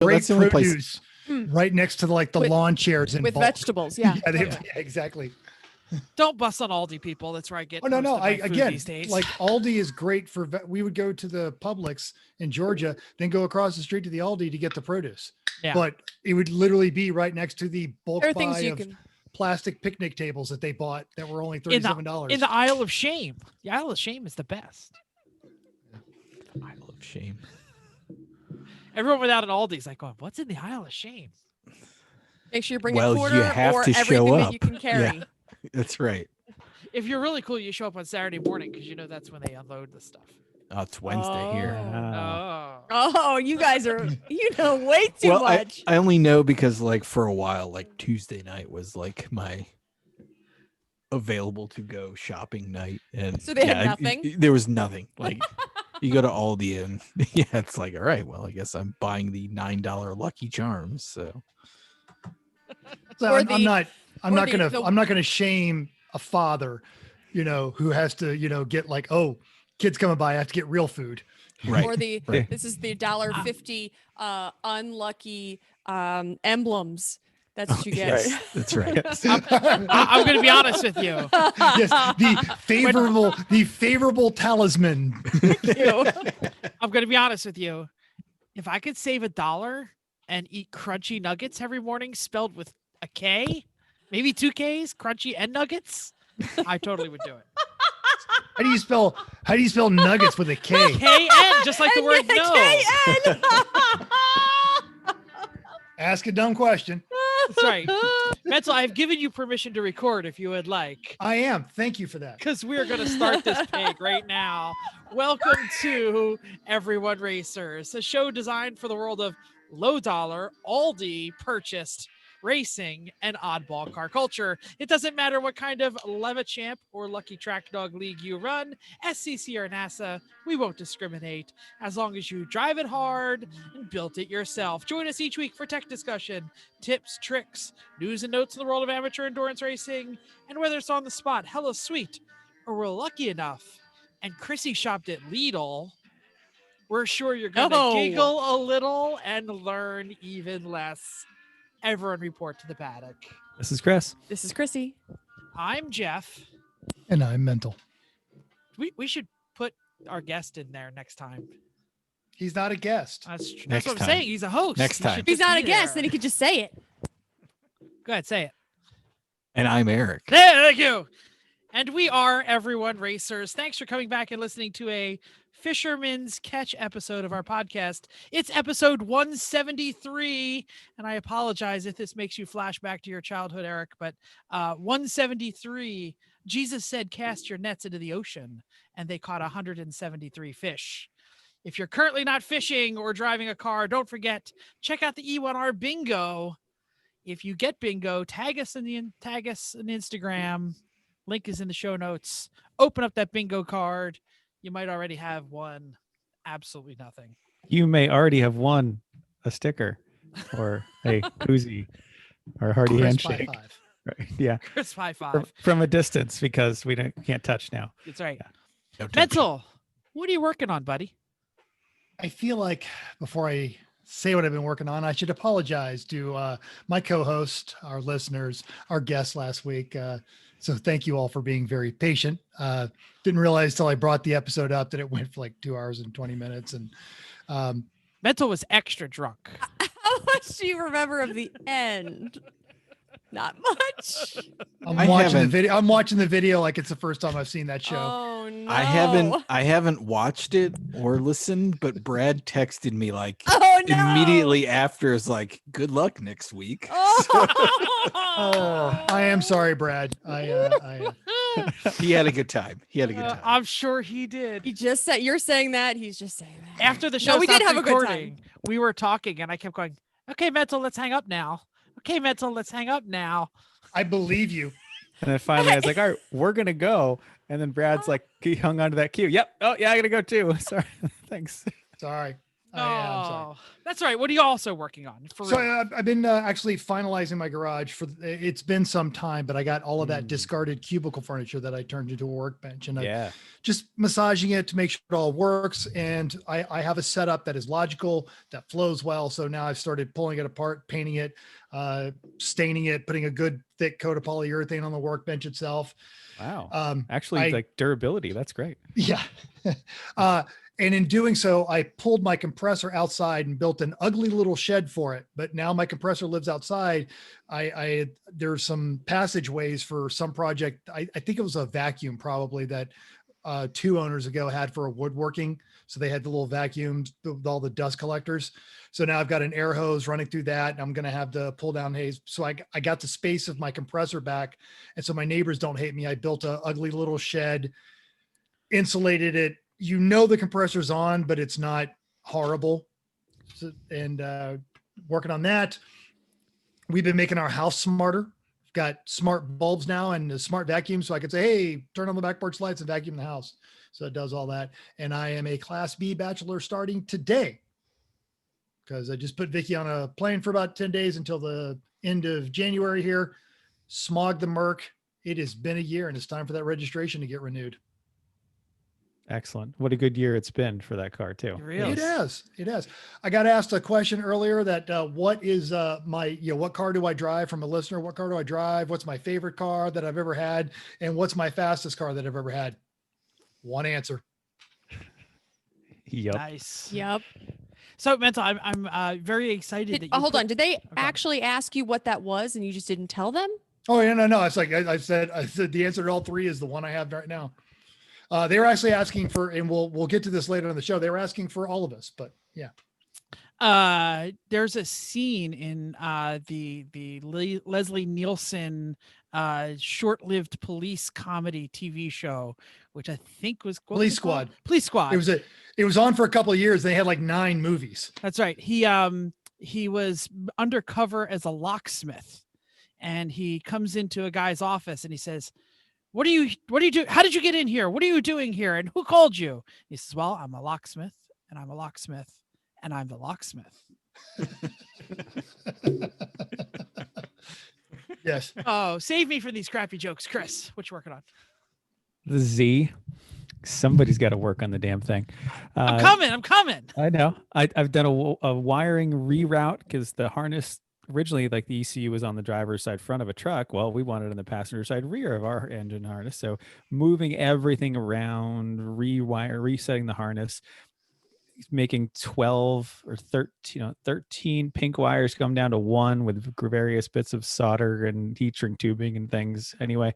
That's the only place. produce right next to like the lawn chairs in with bulk. vegetables. Yeah. Yeah, exactly. Don't bust on Aldi, people. That's where I get. Oh no, most no. of my food Again, these days. like Aldi is great for. We would go to the Publix in Georgia, then go across the street to the Aldi to get the produce. Yeah. But it would literally be right next to the bulk There are buy things you of can. plastic picnic tables that they bought that were only in $37. the aisle of shame. The aisle of shame is the best. Aisle of shame. Everyone without an Aldi's like going, "What's in the aisle of shame?" Make sure you bring Well, a you quarter have or to show everything that up. you can carry. Yeah. That's right. If you're really cool, you show up on Saturday morning because you know that's when they unload the stuff. Oh, it's Wednesday here. Oh. Oh, you guys are, way too Well, much. I only know because like for a while, like Tuesday night was like my available to go shopping night, and So they had nothing? There was nothing. Like you go to Aldi and it's like, all right, well, I guess I'm buying the $9 Lucky Charms. So So Or I'm not the- gonna shame a father, who has to, get like, oh, kids coming by, I have to get real food. right. Or the right. this is the $1.50 unlucky emblems. That's what you get. Yes, that's right. I'm going to be honest with you. Yes, the favorable talisman. I'm going to be honest with you. If I could save $1 and eat crunchy nuggets every morning, spelled with a K, maybe 2 Ks, crunchy and nuggets, I totally would do it. How do you spell nuggets with a K? KN, just like the word no. Ask a dumb question. That's right. Mental, I've given you permission to record if you would like. I am. Thank you for that. Because we're going to start this pig right now. Welcome to Everyone Racers, a show designed for the world of low dollar, Aldi purchased racing and oddball car culture. It doesn't matter what kind of Levachamp or Lucky Track Dog League you run, SCC or NASA, we won't discriminate as long as you drive it hard and built it yourself. Join us each week for tech discussion, tips, tricks, news and notes in the world of amateur endurance racing, and whether it's on the spot, hella sweet, or we're lucky enough and Chrissy shopped at Lidl, we're sure you're going to giggle a little and learn even less. Everyone report to the paddock. This is Chris. This is Chrissy. I'm Jeff. And I'm mental. We should put our guest in there next time. He's not a guest. That's what I'm saying. He's a host. Next time. If he's not a guest, then he could just say it. Go ahead, say it. And I'm Eric. Thank you. And we are Everyone Racers. Thanks for coming back and listening to a Fisherman's Catch episode of our podcast. It's episode 173, and I apologize if this makes you flash back to your childhood, Eric, but 173, Jesus said, cast your nets into the ocean, and they caught 173 fish. If you're currently not fishing or driving a car, don't forget, check out the E1R Bingo. If you get bingo, tag us on Instagram. Link is in the show notes. Open up that bingo card. You might already have won absolutely nothing. You may already have won a sticker or a koozie or a hearty handshake. Right. Yeah. Chris high five. From a distance because we can't touch now. That's right. No Mental, what are you working on, buddy? I feel like before I say what I've been working on, I should apologize to my co-host, our listeners, our guests last week. So thank you all for being very patient. Didn't realize till I brought the episode up that it went for like 2 hours and 20 minutes. And Mental was extra drunk. How much do you remember of the end? Not much. I'm watching the video like it's the first time I've seen that show. Oh no. I haven't watched it or listened, but Brad texted me like Oh no. immediately after, is like, good luck next week. Oh. I am sorry, Brad. He had a good time. I'm sure he did. He just said, you're saying that. He's just saying that. After the show we did stopped have a good recording, we were talking and I kept going, okay, Mental, let's hang up now. Okay, Mental, let's hang up now. I believe you. And then finally I was like, all right, we're going to go. And then Brad's like, he hung onto that cue. Yep. Oh yeah, I got to go too. Sorry. Thanks. Sorry. I'm sorry. Oh, that's right. What are you also working on? For So real? I've been actually finalizing my garage it's been some time, but I got all of that discarded cubicle furniture that I turned into a workbench, and Yeah. I'm just massaging it to make sure it all works. And I have a setup that is logical, that flows well. So now I've started pulling it apart, painting it, staining it, putting a good thick coat of polyurethane on the workbench itself. Wow. Actually, like durability. That's great. Yeah. And in doing so, I pulled my compressor outside and built an ugly little shed for it. But now my compressor lives outside. There's some passageways for some project. I think it was a vacuum probably that 2 owners ago had for a woodworking. So they had the little vacuums with all the dust collectors. So now I've got an air hose running through that, and I'm going to have to pull down haze. So I got the space of my compressor back. And so my neighbors don't hate me. I built a ugly little shed, insulated it. You know, the compressor's on, but it's not horrible. So, and working on that. We've been making our house smarter. We've got smart bulbs now and a smart vacuum. So I could say, hey, turn on the back porch lights and vacuum the house. So it does all that. And I am a Class B bachelor starting today, because I just put Vicky on a plane for about 10 days until the end of January here. Smog the Merc. It has been a year, and it's time for that registration to get renewed. Excellent. What a good year it's been for that car too. Really? It has. It has. I got asked a question earlier that what is what car do I drive, from a listener? What car do I drive? What's my favorite car that I've ever had? And what's my fastest car that I've ever had? One answer. Yep. Nice. Yep. So Mental, I'm very excited that you Hold on. Did they Okay. actually ask you what that was and you just didn't tell them? Oh, yeah, no. It's like I said the answer to all three is the one I have right now. They were actually asking for, and we'll get to this later in the show. They were asking for all of us, but yeah. There's a scene in the Leslie Nielsen short-lived police comedy TV show, which I think was Police Squad. Police Squad. It was on for a couple of years. They had like 9 movies. That's right. He was undercover as a locksmith, and he comes into a guy's office and he says, what do you do? How did you get in here? What are you doing here? And who called you? He says, well, I'm a locksmith, and I'm a locksmith, and I'm the locksmith. Yes. Oh, save me from these crappy jokes, Chris. What you working on? The Z. Somebody's got to work on the damn thing. I'm coming. I know. I've done a wiring reroute because the harness originally, like the ECU was on the driver's side front of a truck. Well, we wanted it on the passenger side rear of our engine harness. So moving everything around, resetting the harness, making 12 or 13 pink wires come down to 1 with various bits of solder and heat shrink tubing and things. Anyway,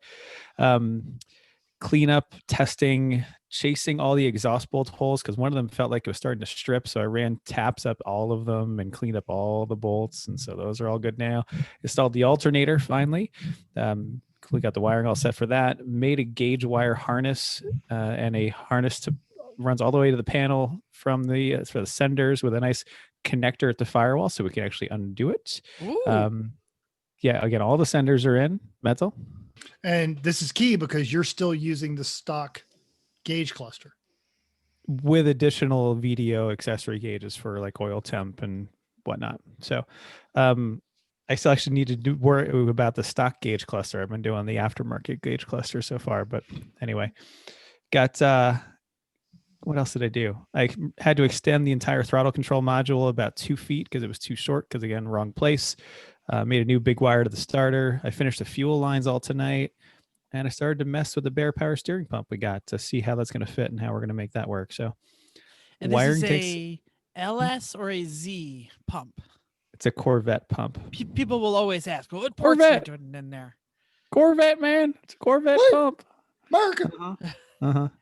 cleanup, testing, chasing all the exhaust bolt holes because one of them felt like it was starting to strip. So I ran taps up all of them and cleaned up all the bolts. And so those are all good now. Installed the alternator finally. We got the wiring all set for that. Made a gauge wire harness and a harness to runs all the way to the panel for the senders with a nice connector at the firewall so we can actually undo it. Yeah, again, all the senders are in metal. And this is key because you're still using the stock gauge cluster with additional VDO accessory gauges for like oil temp and whatnot. So I still actually need to worry about the stock gauge cluster. I've been doing the aftermarket gauge cluster so far, but anyway, got what else did I do? I had to extend the entire throttle control module about 2 feet because it was too short because, again, wrong place. Made a new big wire to the starter. I finished the fuel lines all tonight. And I started to mess with the bare power steering pump we got to see how that's going to fit and how we're going to make that work. So and wiring this is a LS or a Z pump? It's a Corvette pump. People will always ask, well, what parts are you doing in there? Corvette, man. It's a Corvette pump. America.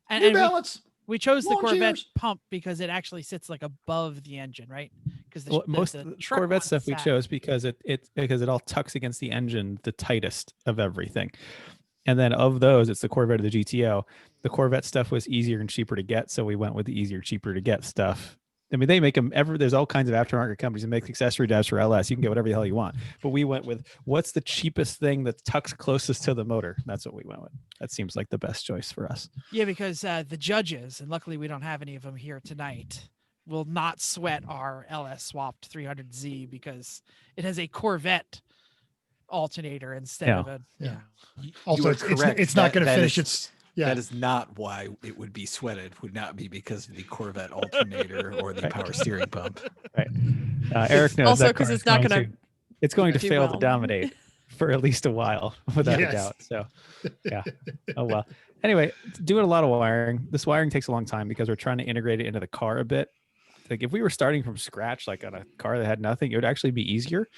And New Balance. we chose the Lawn Corvette chairs. pump because it actually sits like above the engine, right? Because Most of the Corvette stuff we chose because it all tucks against the engine the tightest of everything. And then of those, it's the Corvette or the GTO. The Corvette stuff was easier and cheaper to get, so we went with the easier, cheaper to get stuff. I mean, they make them there's all kinds of aftermarket companies that make accessory drives for LS. You can get whatever the hell you want. But we went with what's the cheapest thing that tucks closest to the motor. That's what we went with. That seems like the best choice for us. Yeah, because the judges, and luckily we don't have any of them here tonight, will not sweat our LS swapped 300Z because it has a Corvette alternator instead of a. Yeah. You Also, are it's correct. it's not going to That finish is- its. Yeah. That is not why it would be sweated. Would not be because of the Corvette alternator or the power steering pump. Right. Eric knows Also that 'cause car it's is not going gonna it's going to do fail well. to dominate for at least a while, without Yes. a doubt. So, yeah. Oh well. Anyway, doing a lot of wiring. This wiring takes a long time because we're trying to integrate it into the car a bit. Like if we were starting from scratch, like on a car that had nothing, it would actually be easier.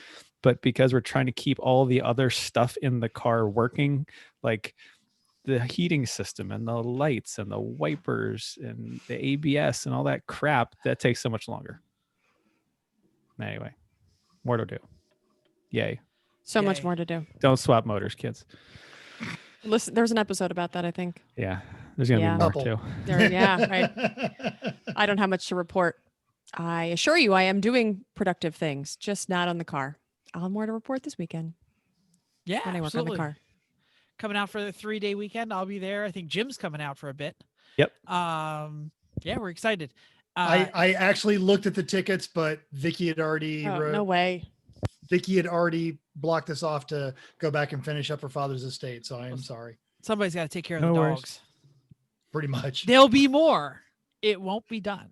But because we're trying to keep all the other stuff in the car working, like the heating system and the lights and the wipers and the ABS and all that crap, that takes so much longer. Anyway, more to do. Yay. So much Yay. more to do. Don't swap motors, kids. Listen, there's an episode about that, I think. Yeah. There's going to Yeah. be more Couple. too. There, yeah, right. I don't have much to report. I assure you I am doing productive things, just not on the car. I'll have more to report this weekend Yeah, when I work absolutely. on the car. Coming out for the 3-day weekend. I'll be there. I think Jim's coming out for a bit. Yep. Yeah, we're excited. I actually looked at the tickets, but Vicky had already Oh, no way. Vicky had already blocked us off to go back and finish up her father's estate. So I am sorry. Somebody's got to take care of No the worries. dogs. Pretty much. There'll be more. It won't be done.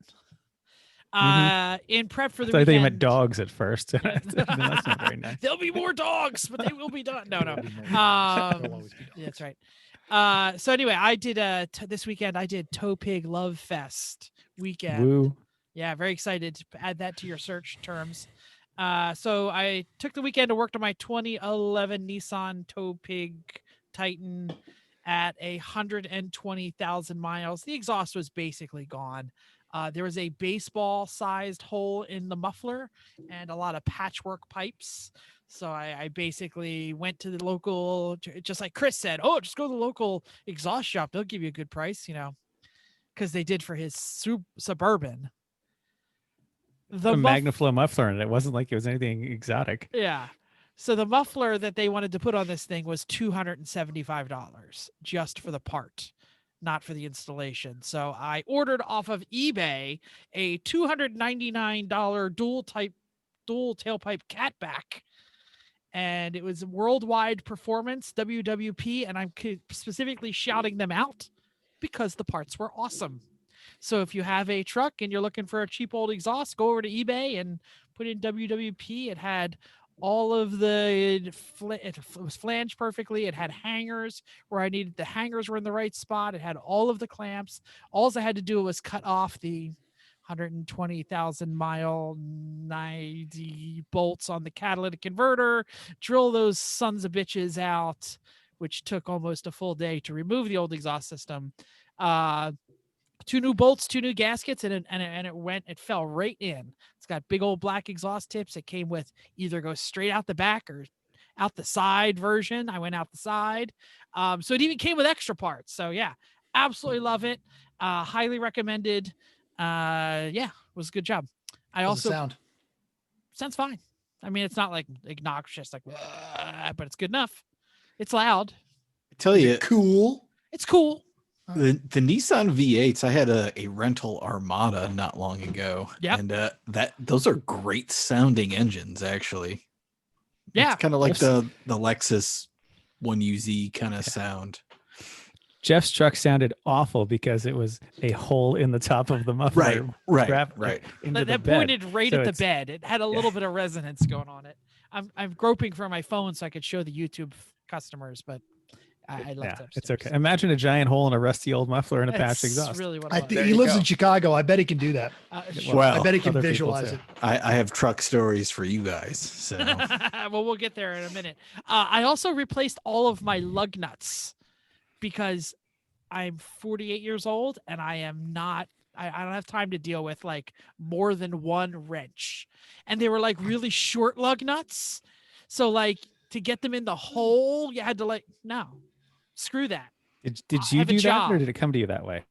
Mhm. In prep for the So I weekend. thought you meant dogs at first. No, that's not very nice. There'll be more dogs, but they will be done. No. There'll be more. Um, There'll always be dogs. That's right. So anyway, I did this weekend. I did Toe Pig Love Fest weekend. Woo. Yeah, very excited to add that to your search terms. So I took the weekend to work on my 2011 Nissan Toe Pig Titan at 120,000 miles. The exhaust was basically gone. There was a baseball-sized hole in the muffler and a lot of patchwork pipes. So I basically went to the local, just like Chris said, just go to the local exhaust shop. They'll give you a good price, because they did for his Suburban. A Magnaflow muffler, and it wasn't like it was anything exotic. Yeah. So the muffler that they wanted to put on this thing was $275 just for the part, not for the installation. So I ordered off of eBay a $299 dual tailpipe catback. And it was Worldwide Performance, WWP, and I'm specifically shouting them out because the parts were awesome. So if you have a truck and you're looking for a cheap old exhaust, go over to eBay and put in WWP. It had all of it was flanged perfectly. It had hangers where I needed the hangers were in the right spot. It had all of the clamps. All I had to do was cut off the 120,000 mile 90 bolts on the catalytic converter, drill those sons of bitches out, which took almost a full day to remove the old exhaust system. 2 new bolts, 2 new gaskets, and it fell right in. It's got big old black exhaust tips. It came with either go straight out the back or out the side version. I went out the side. So it even came with extra parts. So yeah, absolutely love it. Highly recommended. It was a good job. How's it sound? Sounds fine. I mean, it's not like obnoxious, like, but it's good enough. It's loud. I tell Is you, it cool? It's cool. the Nissan V8s, I had a rental Armada not long ago. Yep. And those are great sounding engines, actually. Yeah. It's kind of like the Lexus 1UZ kind of sound. Jeff's truck sounded awful because it was a hole in the top of the muffler. Right. Into the That bed. pointed right So at the it's- bed. It had a little bit of resonance going on it. I'm groping for my phone so I could show the YouTube customers, but I left it it's upstairs. okay. Imagine a giant hole in a rusty old muffler and a patched That's exhaust. really what I it was. think he lives in Chicago. I bet he can do that. Well, I bet he can other people visualize too. it. I have truck stories for you guys. So Well, we'll get there in a minute. I also replaced all of my lug nuts because I'm 48 years old and I am not. I don't have time to deal with like more than one wrench, and they were like really short lug nuts. So like to get them in the hole, you had to screw that. Did I you have a do that, or job. did it come to you that way?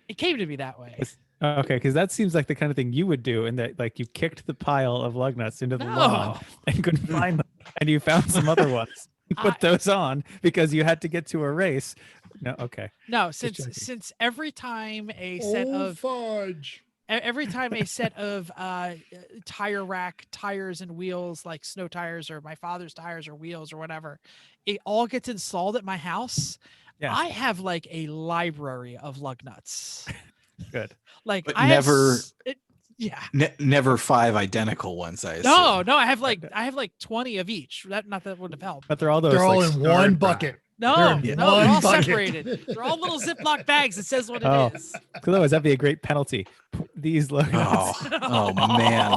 It came to me that way. Okay, because that seems like the kind of thing you would do, in that like you kicked the pile of lug nuts into the lawn and couldn't find them, and you found some other ones. You put those on because you had to get to a race. No, okay. No, joking. since every time a set of fudge. every time a set of tire rack tires and wheels, like snow tires or my father's tires or wheels or whatever, it all gets installed at my house. Yeah. I have like a library of lug nuts. Good. Like But I have never- yeah. Never 5 identical ones, I assume. No, I have like 20 of each. Not that wouldn't have helped. But they're all those. They're all like, in star one drive. bucket. No, They're no, in they're one all bucket. separated. They're all little Ziploc bags. It says what Oh. it is. Otherwise, that'd be a great penalty. These lug nuts. Oh man.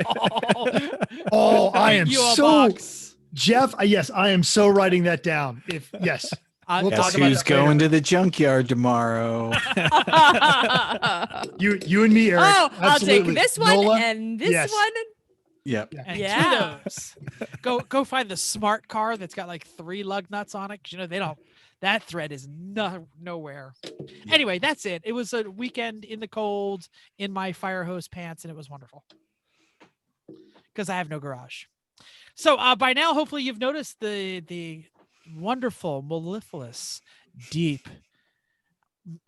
Oh, I am You a so box. Jeff. Yes, I am so writing that down. If yes, We'll Guess talk about who's that later. going to the junkyard tomorrow? you and me, Eric. Oh, I'll take Absolutely. this one Nola? and this Yes. one. Yep. And Yeah. kudos. Go find the smart car that's got like 3 lug nuts on it. 'Cause they don't. That thread is nowhere. Anyway, that's it. It was a weekend in the cold in my fire hose pants, and it was wonderful. Because I have no garage. So by now, hopefully, you've noticed the wonderful, mellifluous, deep.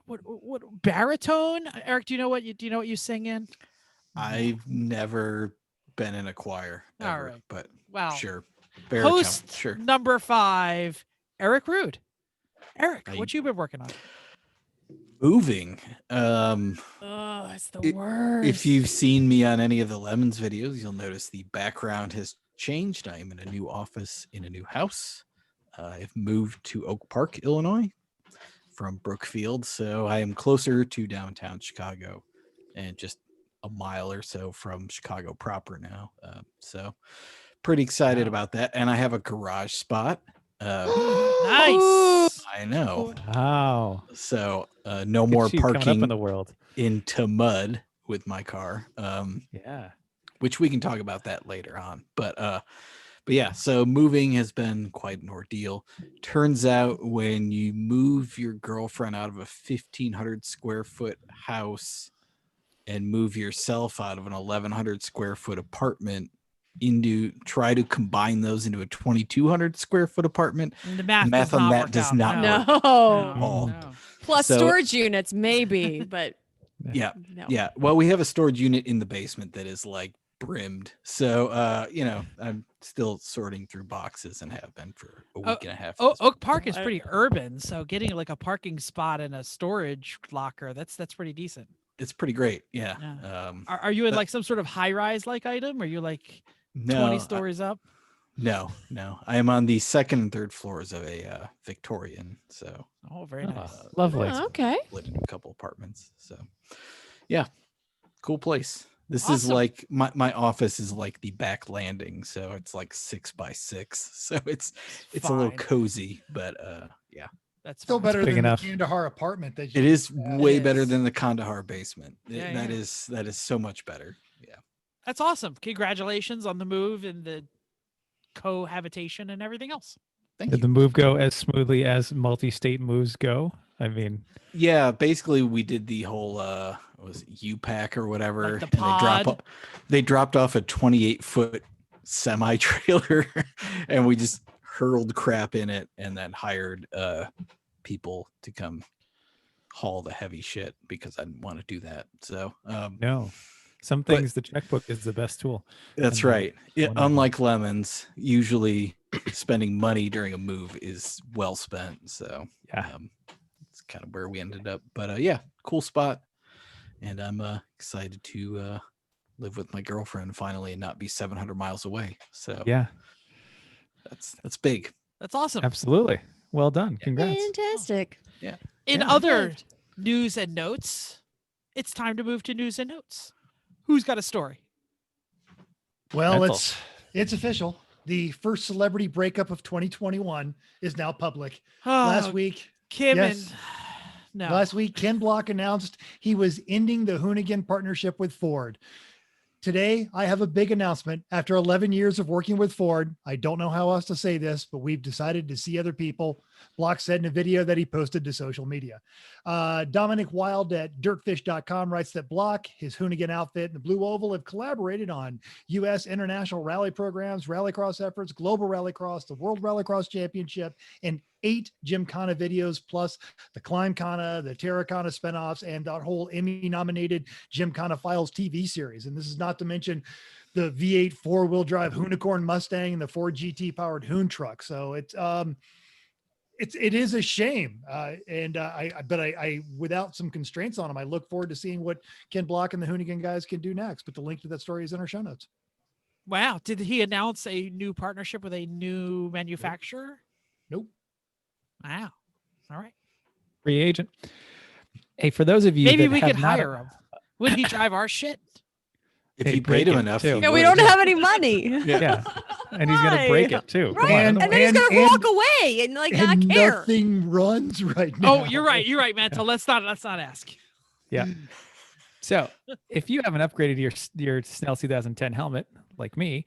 What baritone? Eric, do you know what you sing in? I've never been in a choir All ever, right. but Wow. sure. Baritone, Host sure. number 5, Eric Rood. Eric, I- what you been working on? Moving. Oh, it's the worst. If you've seen me on any of the Lemons videos, you'll notice the background has changed. I am in a new office in a new house. I've moved to Oak Park, Illinois from Brookfield, so I am closer to downtown Chicago and just a mile or so from Chicago proper now. So pretty excited Wow. about that. And I have a garage spot. Nice. I know. Wow. So no Good more sheet coming up parking in the world. into mud with my car. Yeah. Which we can talk about that later on. But yeah, so moving has been quite an ordeal. Turns out when you move your girlfriend out of a 1,500 square foot house and move yourself out of an 1,100 square foot apartment try to combine those into a 2,200 square foot apartment, And the math math does on not that work does out. not no. work. No. No. Plus So- storage units, maybe, but Yeah. no. Yeah. Well, we have a storage unit in the basement that is like brimmed. So I'm still sorting through boxes and have been for a week and a half. Oh, Oak Park is pretty urban, so getting like a parking spot and a storage locker, that's pretty decent. It's pretty great. Yeah. Yeah. Are you in That- like some sort of high rise like item? Are you like No, 20 stories up? No. I am on the second and third floors of a Victorian. So Oh, very Oh, nice. lovely. Oh, okay. live in a couple apartments. So yeah, cool place. This is Awesome. like my office is like the back landing, so it's like 6 by 6. So it's a little Fine. cozy, but yeah, That's still fine. better big than enough. the Kandahar apartment. That you it is Yeah, it way better is. than the Kandahar basement. Yeah, That yeah. is so much better. Yeah. That's awesome. Congratulations on the move and the cohabitation and everything else. Thank Did you. the move go as smoothly as multi-state moves go? I mean, Yeah, basically we did the whole what was it, U-Pack or whatever. the and pod. they dropped off a 28-foot semi trailer and we just hurled crap in it and then hired people to come haul the heavy shit because I didn't want to do that. So no. Some But- things the checkbook is the best tool. that's And right. Yeah, one of them. unlike Lemons, usually spending money during a move is well spent. So Yeah. it's kind of where we ended up. But yeah, cool spot. And I'm excited to live with my girlfriend finally and not be 700 miles away. So Yeah, that's big. That's awesome. absolutely. Well done. Congrats. Fantastic. In Yeah. other news and notes, it's time to move to news and notes. Who's got a story? Well, Mental. it's official. The first celebrity breakup of 2021 is now public. Last Oh, week, Kim yes. and no. Last week, Ken Block announced he was ending the Hoonigan partnership with Ford. Today, I have a big announcement. After 11 years of working with Ford, I don't know how else to say this, but we've decided to see other people. Block said in a video that he posted to social media. Dominic Wild at dirtfish.com writes that Block, his Hoonigan outfit, and the Blue Oval have collaborated on U.S. international rally programs, rallycross efforts, global rallycross, the World Rallycross Championship, and 8 Gymkhana videos, plus the Climbkhana, the Terrakhana spinoffs, and that whole Emmy-nominated Gymkhana Files TV series. And this is not to mention the V8 4-wheel drive Hoonicorn Mustang and the Ford GT powered Hoon truck. So it is a shame. But I, without some constraints on them, I look forward to seeing what Ken Block and the Hoonigan guys can do next. But the link to that story is in our show notes. Wow. Did he announce a new partnership with a new manufacturer? Nope. Wow. All right. Free agent. Hey, for those of you Maybe that we have could not- hire him. Would he drive our shit? If Hey, you break paid him it, enough, too. he Yeah, we would. don't have any money. Yeah, and he's gonna Why? break it too. Right. And- And then he's gonna and- walk away and like not And care. nothing runs right now. Oh, you're right. You're right, Mantle. Let's not ask. Yeah. So if you haven't upgraded your Snell 2010 helmet, like me,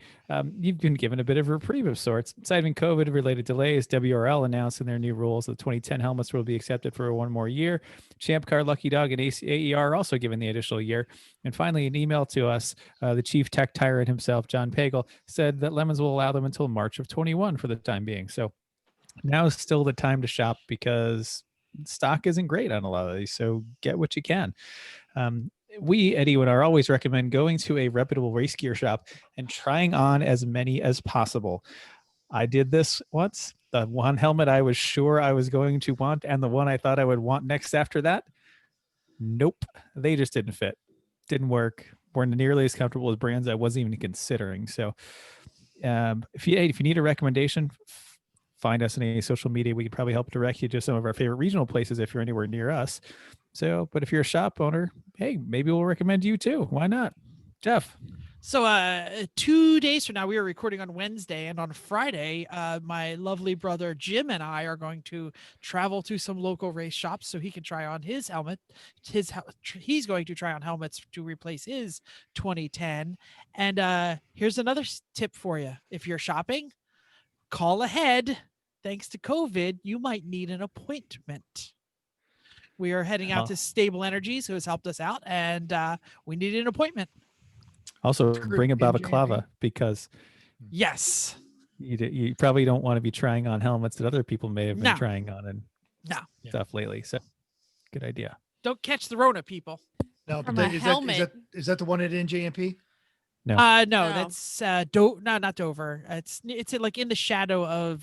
you've been given a bit of a reprieve of sorts. Citing COVID-related delays, WRL announced in their new rules that 2010 helmets will be accepted for one more year. Champ Car, Lucky Dog, and AER are also given the additional year. And finally, an email to us, the chief tech tyrant himself, John Pagel, said that Lemons will allow them until March of 21 for the time being. So now is still the time to shop because stock isn't great on a lot of these. So get what you can. We at Ewan always recommend going to a reputable race gear shop and trying on as many as possible. I did this once. The one helmet I was sure I was going to want and the one I thought I would want next after that, nope, they just didn't fit. Didn't work. Weren't nearly as comfortable as brands I wasn't even considering. So if you need a recommendation, find us on any social media. We could probably help direct you to some of our favorite regional places if you're anywhere near us. So, but if you're a shop owner, hey, maybe we'll recommend you too. Why not? Jeff. So 2 days from now, we are recording on Wednesday, and on Friday, my lovely brother Jim and I are going to travel to some local race shops so he can try on his helmet. He's going to try on helmets to replace his 2010. And here's another tip for you. If you're shopping, call ahead. Thanks to COVID, you might need an appointment. We are heading out to Stable Energies, who has helped us out, and we need an appointment. Also, True, bring a NJP. balaclava because Yes. you probably don't want to be trying on helmets that other people may have been No. trying on and No. stuff lately. So, good idea. Don't catch the Rona, people. No, From but a is helmet. that the one at NJMP? No. No, No. that's not Dover. It's like in the shadow of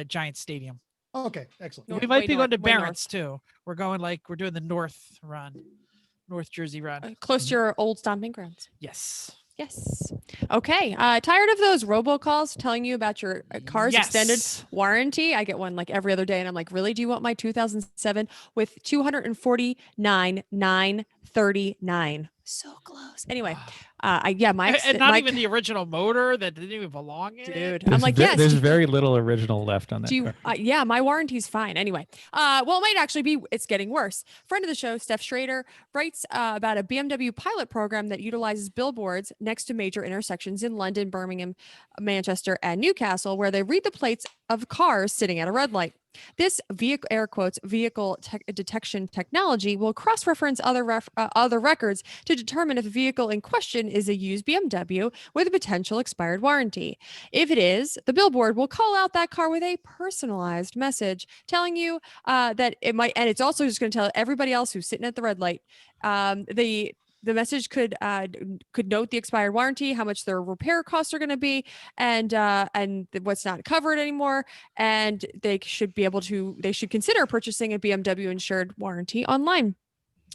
Giant Stadium. Oh, okay, excellent. No, We Yeah. might way be going to north, way north. Barrett's too. We're doing the North Jersey run. Close to your old stomping grounds. Yes. Yes. Okay. Tired of those robocalls telling you about your car's extended Yes. warranty? I get one like every other day, and I'm like, really? Do you want my 2007 with 249,939? So close. Anyway, my And not my, even the original motor that didn't even belong in it. dude. I'm like, yes. There's very little original left on that Do you, car. yeah, my warranty's fine. Anyway, well, it might actually be, it's getting worse. Friend of the show, Steph Schrader, writes about a BMW pilot program that utilizes billboards next to major intersections in London, Birmingham, Manchester, and Newcastle, where they read the plates of cars sitting at a red light. This vehicle, air quotes, vehicle detection technology will cross-reference other records to determine if the vehicle in question is a used BMW with a potential expired warranty. If it is, the billboard will call out that car with a personalized message telling you that it might, and it's also just going to tell everybody else who's sitting at the red light. The message could note the expired warranty, how much their repair costs are going to be, and what's not covered anymore. And they should consider purchasing a BMW insured warranty online.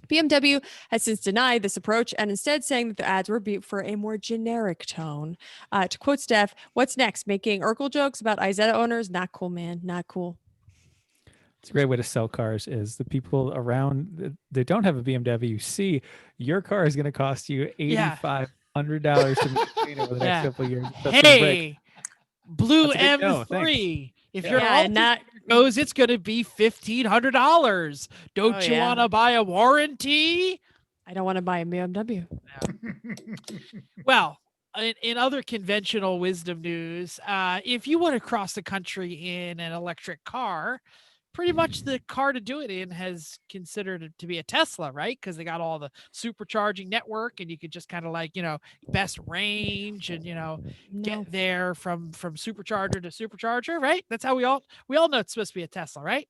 BMW has since denied this approach and instead saying that the ads were for a more generic tone. To quote Steph, what's next? Making Urkel jokes about Isetta owners? Not cool, man. Not cool. It's a great way to sell cars is the people around that don't have a BMW see your car is going to cost you $8,500 to maintain over the next Yeah. couple of years. That's gonna break. Hey, Blue That's a good no, M3. If Yeah. your Yeah, and Altus goes, it's going to be $1,500. Don't Oh, you yeah. want to buy a warranty? I don't want to buy a BMW. Well, in other conventional wisdom news, if you want to cross the country in an electric car, pretty much the car to do it in has considered it to be a Tesla, right? Because they got all the supercharging network, and you could just kind of like, best range and No. get there from supercharger to supercharger, right? That's how we all know it's supposed to be a Tesla, right?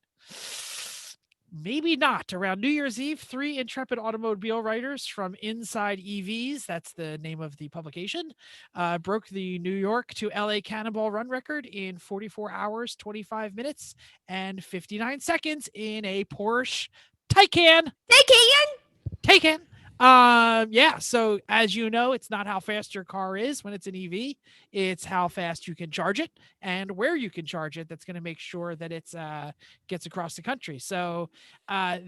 Maybe not. Around New Year's Eve, 3 intrepid automobile writers from Inside EVs, that's the name of the publication, broke the New York to LA Cannonball Run record in 44 hours, 25 minutes, and 59 seconds in a Porsche Taycan. Taycan. Yeah. So as you know, it's not how fast your car is when it's an EV. It's how fast you can charge it and where you can charge it. That's going to make sure that it's gets across the country. So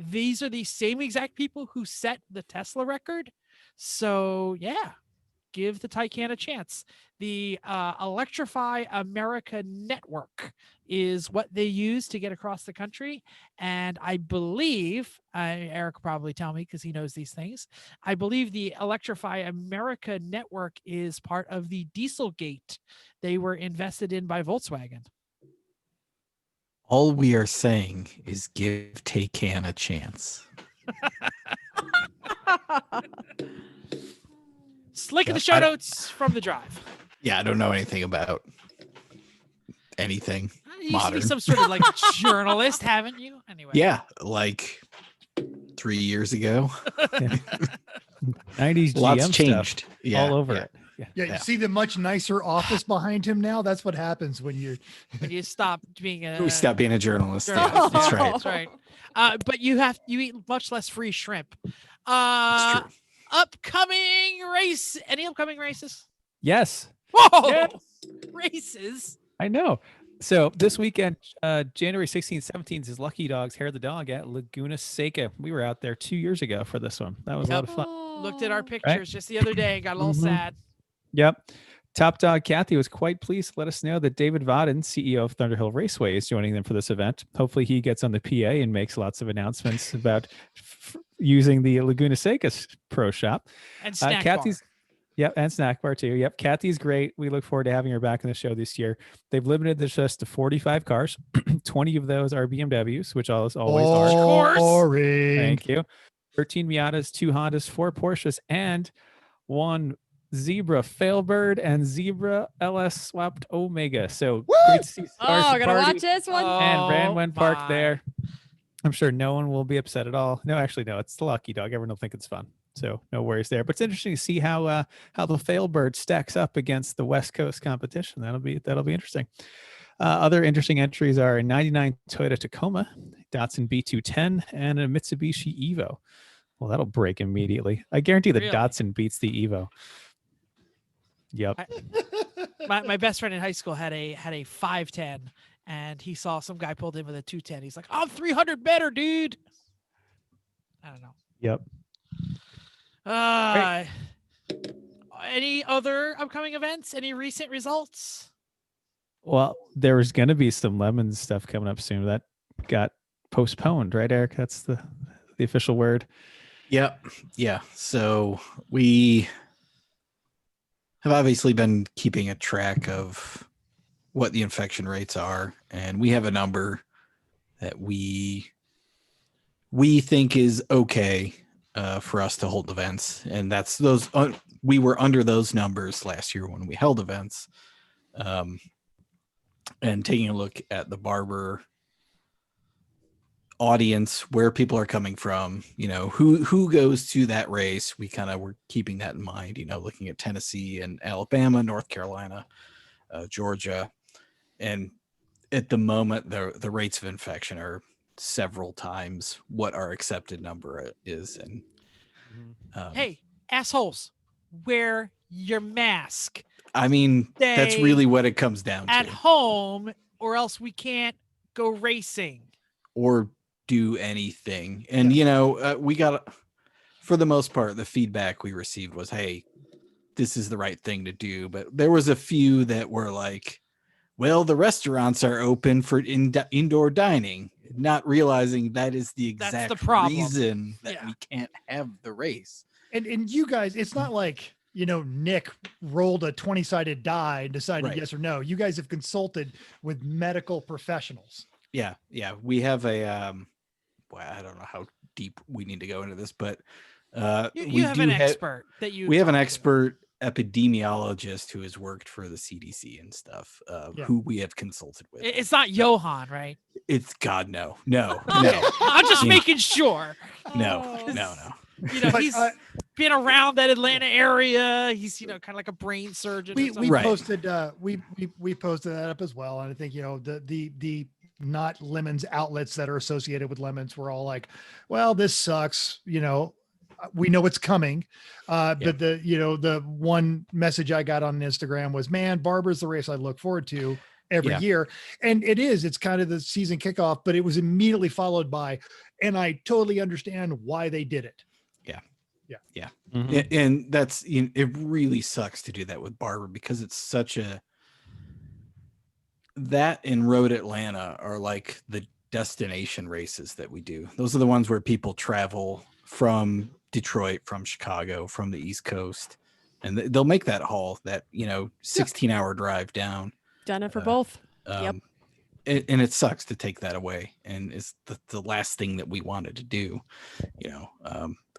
these are the same exact people who set the Tesla record. So yeah, give the Taycan a chance. The Electrify America Network is what they use to get across the country. And I believe, Eric will probably tell me because he knows these things. I believe the Electrify America Network is part of the Dieselgate. They were invested in by Volkswagen. All we are saying is give Taycan a chance. Link in the show notes from the drive. Yeah, I don't know anything about anything. You used to be Modern. some sort of like journalist, haven't you? Anyway. Yeah, like 3 years ago. 90s GM Lots stuff changed. Yeah, all over yeah. it. Yeah. Yeah, you Yeah. see the much nicer office behind him now. That's what happens when you. When you stop being a We stopped being a journalist. Yeah, journalist. that's right. That's right. But you eat much less free shrimp. It's true. Upcoming race. Any upcoming races? Yes, Whoa! Yes. Races. I know. So this weekend, January 16th, 17th is Lucky Dog's Hair of the Dog at Laguna Seca. We were out there 2 years ago for this one. That was a lot of fun. Looked at our pictures just the other day and got a little Mhm. sad. Yep. Top Dog Kathy was quite pleased to let us know that David Vodden, CEO of Thunderhill Raceway, is joining them for this event. Hopefully he gets on the PA and makes lots of announcements about using the Laguna Seca Pro Shop. And snack Kathy's, bar. yep, and snack bar too. Yep, Kathy's great. We look forward to having her back on the show this year. They've limited this just to 45 cars. 20 of those are BMWs, which always are. course. Boring. Thank you. 13 Miatas, 2 Hondas, 4 Porsches, and 1 Zebra Failbird and Zebra LS swapped Omega. So great to see Oh, Stars I gotta Party watch this one. and Ranwen Park my. there. I'm sure no one will be upset at all. No, actually, no. It's the Lucky Dog. Everyone will think it's fun. So no worries there. But it's interesting to see how the Failbird stacks up against the West Coast competition. That'll be interesting. Other interesting entries are a 99 Toyota Tacoma, Datsun B210, and a Mitsubishi Evo. Well, that'll break immediately. I guarantee the Really? Datsun beats the Evo. Yep. My best friend in high school had a 510, and he saw some guy pulled in with a 210. He's like, "I'm 300 better, dude." I don't know. Yep. Any other upcoming events? Any recent results? Well, there was going to be some Lemons stuff coming up soon. That got postponed, right, Eric? That's the official word. Yep. Yeah. So we have obviously been keeping a track of what the infection rates are, and we have a number that we think is okay for us to hold events, and that's those. We were under those numbers last year when we held events, and taking a look at the barber audience, where people are coming from, who goes to that race. We kind of were keeping that in mind, looking at Tennessee and Alabama, North Carolina, Georgia, and at the moment the rates of infection are several times what our accepted number is. And Hey, assholes, wear your mask I mean, that's Stay really what it comes down at to, home, or else we can't go racing. or do anything. And we got, for the most part, the feedback we received was, hey, this is the right thing to do. But there was a few that were like, well, the restaurants are open for indoor dining, not realizing that is the That's exact the problem. reason that Yeah. we can't have the race. And you guys, it's not like, Nick rolled a 20-sided die and decided Right. yes or no. You guys have consulted with medical professionals. Yeah, we have a well, I don't know how deep we need to go into this, but You we have do an have expert that you. we have an talk to. expert epidemiologist who has worked for the CDC and stuff, Yeah. who we have consulted with. It's not Johan, right? It's God, no. Okay. I'm just Yeah. making sure. No. Oh. You know, But, he's been around that Atlanta area. He's, kind of like a brain surgeon. we or something. Right. posted we posted that up as well, and I think the not lemons outlets that are associated with lemons were all like, well, this sucks, we know it's coming, but the one message I got on Instagram was, man, Barber's the race I look forward to every Yeah. year. And it's kind of the season kickoff, but it was immediately followed by, and I totally understand why they did it. Mhm. And that's, it really sucks to do that with Barber, because it's such that and Road Atlanta are like the destination races that we do. Those are the ones where people travel from Detroit, from Chicago, from the East Coast, and they'll make that haul, that 16-hour drive down. Done it for both. Yep. And it sucks to take that away, and it's the last thing that we wanted to do.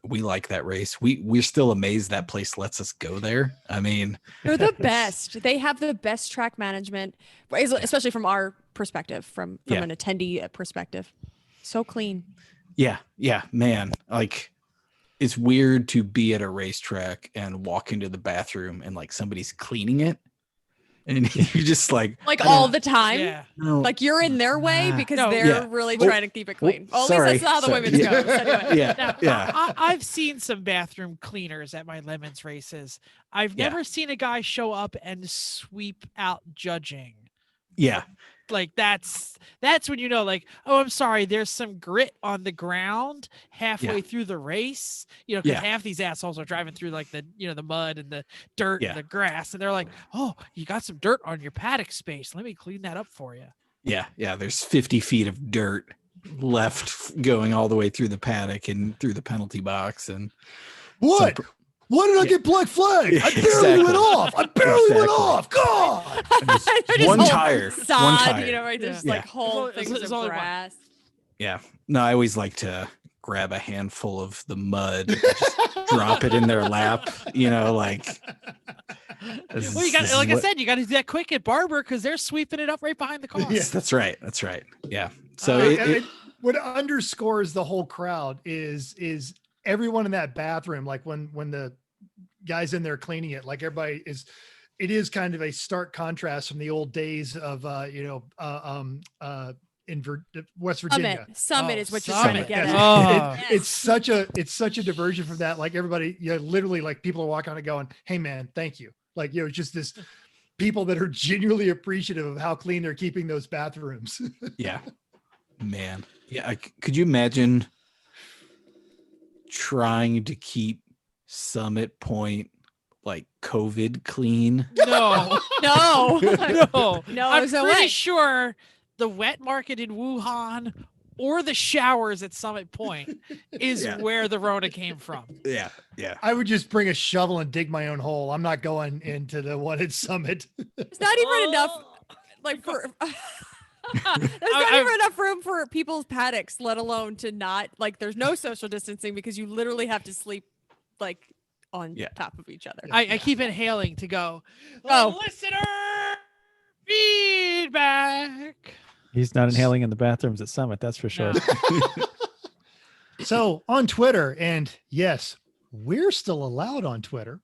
We like that race. We're still amazed that place lets us go there. I mean, They're the best. They have the best track management, especially from our perspective, from Yeah. an attendee perspective. So clean. yeah, man. Like, it's weird to be at a racetrack and walk into the bathroom and like somebody's cleaning it, and you're just like All the time. Yeah. no. Like you're in their way because No. they're Yeah. really Oh, trying to keep it clean. oh, At least that's sorry, how the sorry. women's Yeah. goes. Anyway. Now, yeah. I've seen some bathroom cleaners at my lemons races. I've Yeah. never seen a guy show up and sweep out judging. Yeah. Like that's when like, oh, I'm sorry, there's some grit on the ground halfway through the race, because Yeah. half these assholes are driving through like the the mud and the dirt Yeah. and the grass, and they're like, oh, you got some dirt on your paddock space, let me clean that up for you. Yeah. There's 50 feet of dirt left going all the way through the paddock and through the penalty box. And What? some- Why did I get black flag? I barely went off. God. They're just One whole tire. sod, One tire. right? There's Yeah. like whole It's things only of one. grass. Yeah. No, I always like to grab a handful of the mud, just drop it in their lap, like. Well, you got, like I said, you got to do that quick at Barber because they're sweeping it up right behind the car. Yeah. That's right. Yeah. So what underscores the whole crowd is everyone in that bathroom. Like when the guys in there cleaning it, like everybody is. It is kind of a stark contrast from the old days of in West Virginia. Summit is what you're Summit. trying to get Yes. at. Oh. It's such a diversion from that. Like everybody, literally, like people are walking on and going, "Hey, man, thank you." Like just this people that are genuinely appreciative of how clean they're keeping those bathrooms. yeah, man. Yeah. Could you imagine trying to keep Summit Point like COVID clean? No, No. no, No, I'm there's no pretty way. sure the wet market in Wuhan or the showers at Summit Point is Yeah. where the Rona came from. Yeah. I would just bring a shovel and dig my own hole. I'm not going into the one at Summit. It's not even enough. Like for. There's not even enough room for people's paddocks, let alone to not there's no social distancing because you literally have to sleep on top of each other. I keep inhaling to go. Oh. Listener feedback. He's not inhaling in the bathrooms at Summit, that's for sure. No. So on Twitter, and yes, we're still allowed on Twitter.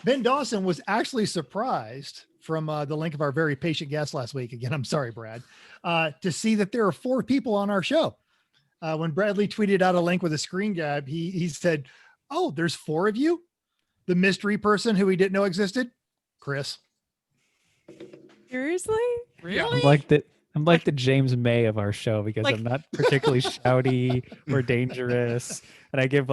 Ben Dawson was actually surprised from the link of our very patient guest last week. Again, I'm sorry, Brad, to see that there are 4 people on our show. When Bradley tweeted out a link with a screen grab, he said, "Oh, there's 4 of you." The mystery person who he didn't know existed, Chris. Seriously? Really? I'm like the James May of our show because I'm not particularly shouty or dangerous, and I give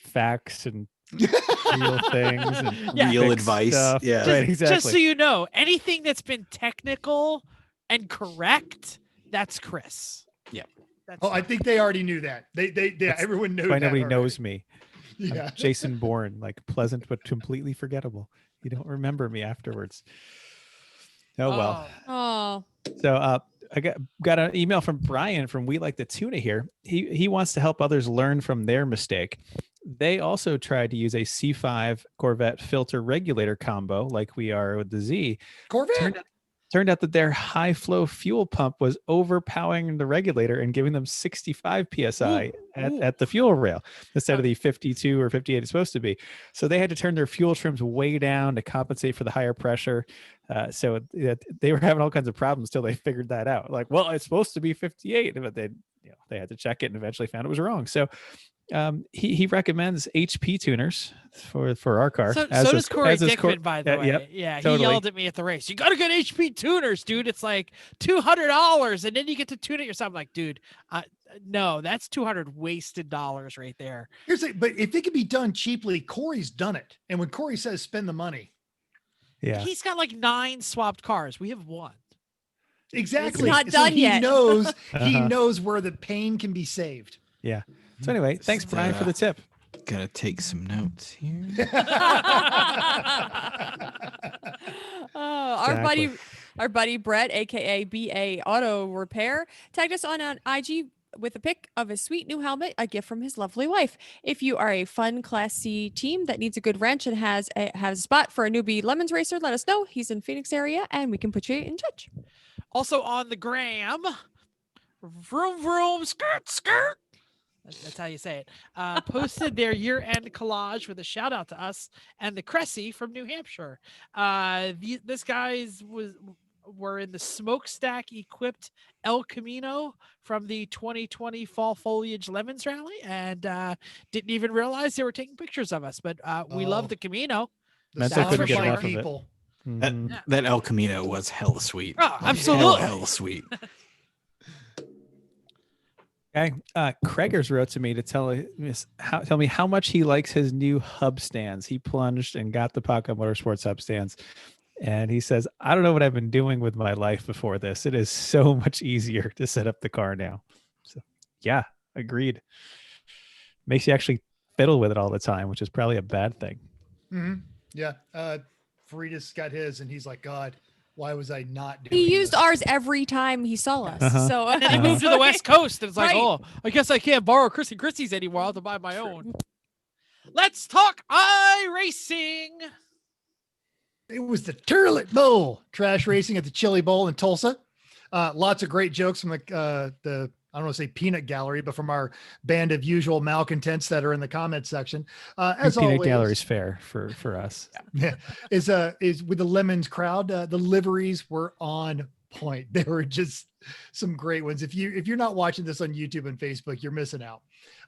facts and real things and Real fixed advice. stuff. Yeah. Right, exactly. Just so you know, anything that's been technical and correct, that's Chris. Yeah. That's Oh, I think they already knew that. They everyone knows. Why that nobody already. knows me. Yeah. I'm Jason Bourne, pleasant but completely forgettable. You don't remember me afterwards. Oh well. Oh. So I got an email from Brian from We Like the Tuna here. He wants to help others learn from their mistake. They also tried to use a C5 Corvette filter regulator combo like we are with the Z. Corvette. Turned out that their high flow fuel pump was overpowering the regulator and giving them 65 psi at the fuel rail instead of the 52 or 58 it's supposed to be. So they had to turn their fuel trims way down to compensate for the higher pressure. So they were having all kinds of problems till they figured that out. Like, well, it's supposed to be 58, but they had to check it and eventually found it was wrong. So he recommends HP tuners for our car. So does Corey Dickman, by the way. Yep, yeah, totally. He yelled at me at the race. You got to get HP tuners, dude. It's like $200, and then you get to tune it yourself. I'm like, dude, no, that's $200 wasted dollars right there. But if it can be done cheaply, Corey's done it. And when Corey says spend the money, yeah, he's got like 9 swapped cars. We have 1. Exactly. It's not done yet. He knows where the pain can be saved. Yeah. So anyway, thanks Brian for the tip. Gotta take some notes here. Our buddy Brett, aka BA Auto Repair, tagged us on IG with a pic of a sweet new helmet, a gift from his lovely wife. If you are a fun Class C team that needs a good wrench and has a spot for a newbie Lemons racer, let us know. He's in Phoenix area and we can put you in touch. Also on the gram, vroom vroom skirt skirt. That's how you say it. Posted their year-end collage with a shout out to us and the Chrissy from New Hampshire. This guys were in the smokestack equipped El Camino from the 2020 Fall Foliage Lemons Rally, and didn't even realize they were taking pictures of us. But we love the Camino. The Mental couldn't get sacrifice enough of it. people. That El Camino was hella sweet. Oh, absolutely. Hella sweet. Okay. Craigers wrote to me to tell me how much he likes his new hub stands. He plunged and got the Pocket Motorsports hub stands. And he says, I don't know what I've been doing with my life before this. It is so much easier to set up the car now. So yeah, agreed. Makes you actually fiddle with it all the time, which is probably a bad thing. Mm-hmm. Yeah. Faridas got his and he's like, God, why was I not doing He used this? ours every time he saw us. So And then he moved to the West Coast, and it's like, Right. oh, I guess I can't borrow Chrissy's anymore. I'll have to buy my own. Let's talk iRacing. It was the Turlet Bowl trash racing at the Chili Bowl in Tulsa. Lots of great jokes from the I don't want to say peanut gallery, but from our band of usual malcontents that are in the comment section. As Peanut always, gallery's fair for us. is with the Lemons crowd. The liveries were on point. They were just some great ones. If you're not watching this on YouTube and Facebook, you're missing out.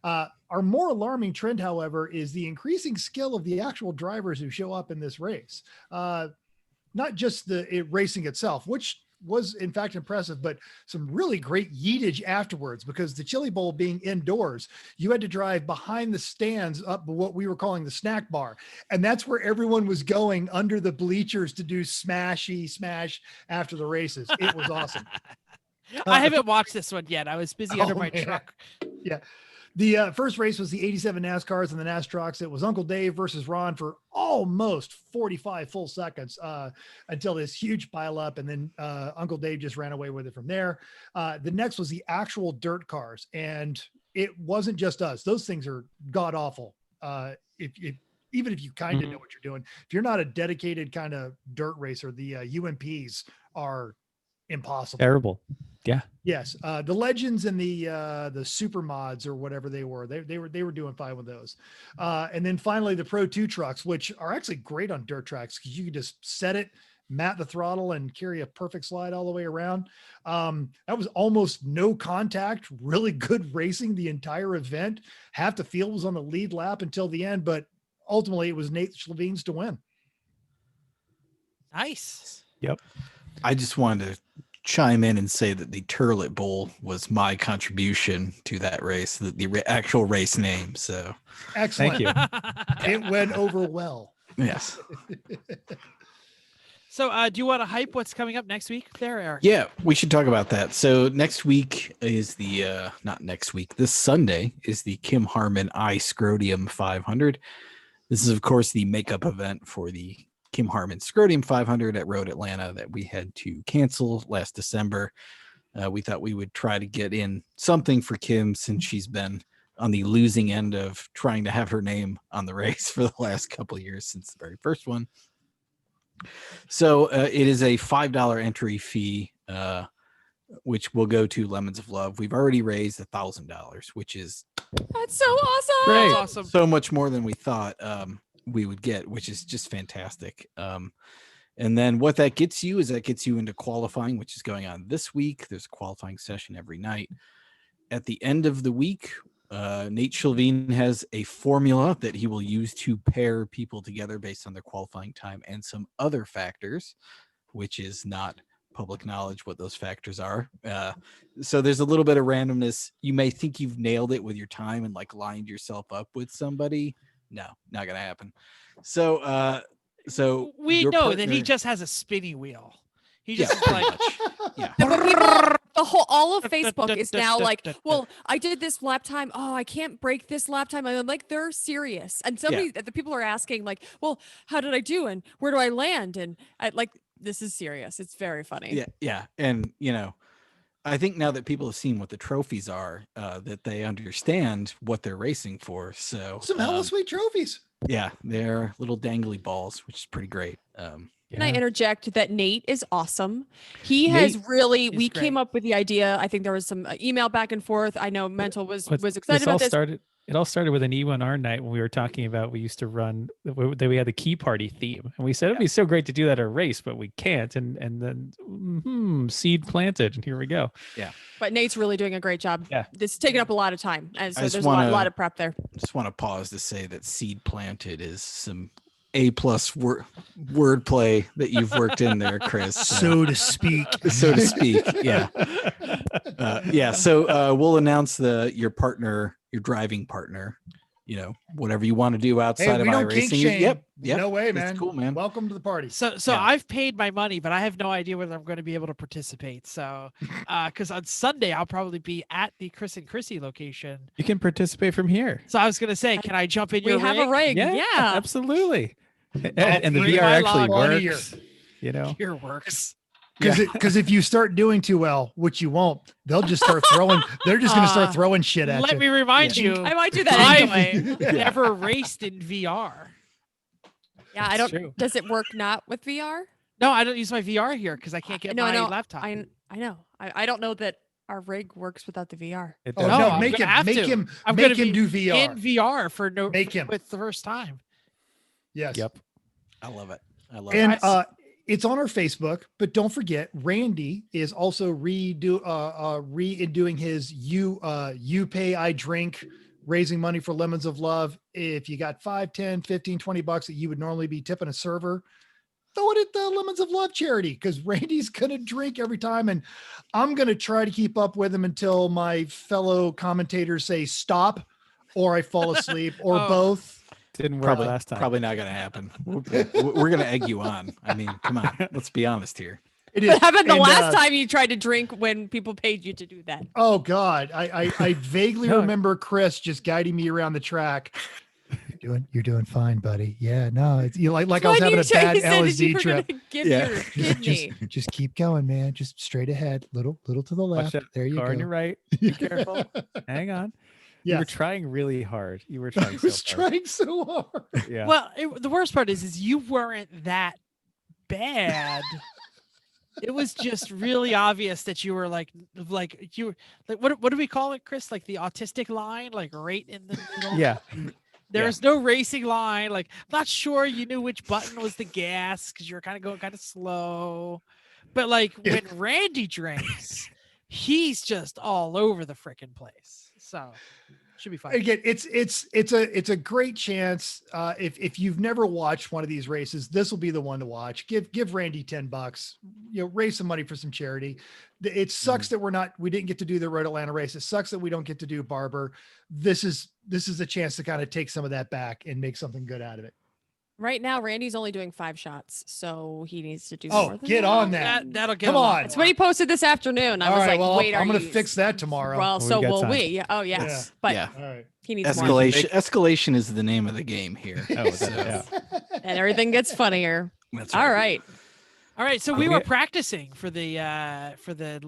Our more alarming trend, however, is the increasing skill of the actual drivers who show up in this race. Not just the racing itself, which was in fact impressive, but some really great yeetage afterwards, because the Chili Bowl being indoors, you had to drive behind the stands up what we were calling the snack bar. And that's where everyone was going under the bleachers to do smash after the races. It was awesome. I haven't watched this one yet. I was busy under my man. truck. Yeah. The first race was the 87 NASCARs and the NASTROX. It was Uncle Dave versus Ron for almost 45 full seconds until this huge pile up. And then Uncle Dave just ran away with it from there. The next was the actual dirt cars. And it wasn't just us. Those things are god awful. Even if you kind of know what you're doing, if you're not a dedicated kind of dirt racer, the UMPs are impossible. Terrible. Yeah. Yes. The Legends and the super mods or whatever they were doing fine with those. And then finally the Pro 2 trucks, which are actually great on dirt tracks because you can just set it, mat the throttle, and carry a perfect slide all the way around. That was almost no contact, really good racing the entire event. Half the field was on the lead lap until the end, but ultimately it was Nate Schlevine's to win. Nice. Yep. I just wanted to chime in and say that the Turlet Bowl was my contribution to that race, the actual race name. So Excellent. Thank you. It went over well. yes. So do you want to hype what's coming up next week there, Eric? Yeah, we should talk about that. So next week is this Sunday is the Kim Harmon iScrodium 500. This is, of course, the makeup event for the Kim Harmon Scrodium 500 at Road Atlanta that we had to cancel last December. we thought we would try to get in something for Kim since she's been on the losing end of trying to have her name on the race for the last couple of years since the very first one. So it is a $5 entry fee, which will go to Lemons of Love. We've already raised $1,000, which is That's so awesome. Great. That's awesome. so much more than we thought we would get, which is just fantastic. And then what that gets you is that gets you into qualifying, which is going on this week. There's a qualifying session every night. At the end of the week, Nate Shelveen has a formula that he will use to pair people together based on their qualifying time and some other factors, which is not public knowledge what those factors are. So there's a little bit of randomness. You may think you've nailed it with your time and like lined yourself up with somebody. No, not gonna happen. So We your know that he partner- just has a spinny wheel. He Yeah, just is pretty like, much. Yeah. No, but people, all of Facebook is now like, well, I did this lap time. Oh, I can't break this lap time. I'm like, they're serious. And the people are asking like, well, how did I do? And where do I land? And this is serious. It's very funny. Yeah, yeah, and I think now that people have seen what the trophies are, that they understand what they're racing for. So Some hella sweet trophies. yeah, they're little dangly balls, which is pretty great. Can I interject that Nate is awesome? He has really, we great. came up with the idea. I think there was some email back and forth. I know Mental was excited This all about this. started. It all started with an E1R night when we were talking about we used to run that we had the key party theme, and we said it'd be so great to do that at a race, but we can't. And then seed planted, and here we go. But Nate's really doing a great job. Yeah. This is taking up a lot of time. And so just there's a wanna- lot of prep there. Just want to pause to say that seed planted is some A+ wordplay that you've worked in there, Chris. So to speak. So to speak. Yeah. Yeah. So we'll announce your partner, your driving partner, whatever you want to do outside Hey, of we don't kink iRacing. shame. Yep. No way, man. That's cool, man. Welcome to the party. so Yeah. I've paid my money, but I have no idea whether I'm going to be able to participate. So, because on Sunday I'll probably be at the Chris and Chrissy location. You can participate from here. So I was going to say, can I jump in We your have rig? a rig. Yeah. Absolutely. And the bring VR my actually log on here. works. You know, Here works. Because if you start doing too well, which you won't, they'll just start throwing. They're just going to start throwing shit at Let you. me remind you, I might do that I've anyway. never raced in VR. Yeah, I That's don't. true. Does it work not with VR? No, I don't use my VR here because I can't get my laptop. I know. I don't know that our rig works without the VR. it Oh does. No, no! I'm Make gonna him, have make to. him, I'm make gonna him do be VR. in VR for Make him. with the first time. Yes. Yep. I love it. I love And it. it's on our Facebook, but don't forget, Randy is also redoing his you pay, I drink, raising money for Lemons of Love. If you got 5, 10, 15, 20 bucks that you would normally be tipping a server, throw it at the Lemons of Love charity, because Randy's going to drink every time. And I'm going to try to keep up with him until my fellow commentators say stop, or I fall asleep, or Oh. both. Didn't work Probably, last time. probably not going to happen. We're going to egg you on. I mean, come on. Let's be honest here. It is. What happened the And, last time you tried to drink when people paid you to do that? Oh God, I vaguely No. remember Chris just guiding me around the track. You're doing fine, buddy. Yeah, no, it's you like I was having a bad you said that you LSD were trip. gonna give Yeah. your kidney. Just keep going, man. Just straight ahead, little to the Watch left. that There you car go. on your right. Be careful. Hang on. You Yeah, were trying really hard. You were I trying was so hard. trying so hard. Yeah. Well, the worst part is you weren't that bad. It was just really obvious that you were like you were like what do we call it, Chris? Like the autistic line, like right in the middle. yeah. There's no racing line. Like, not sure you knew which button was the gas because you were kind of going kind of slow. But like when Randy drinks, he's just all over the freaking place. So should be fine. Again, it's a great chance. If you've never watched one of these races, this will be the one to watch. Give Randy $10. Raise some money for some charity. It sucks that we didn't get to do the Road Atlanta race. It sucks that we don't get to do Barber. This is a chance to kind of take some of that back and make something good out of it. Right now, Randy's only doing 5 shots, so he needs to do Oh, more than get on that. That'll get Come a lot on. That's what he posted this afternoon. I All was right, like, well, wait, I'm are going to you- fix that tomorrow. Well, We so got will time. we. Yeah. Oh, yes. But Yeah. All right. he needs more. Escalation is the name of the game here. Oh, So, yeah. And everything gets funnier. that's All right. All right, so we were practicing for the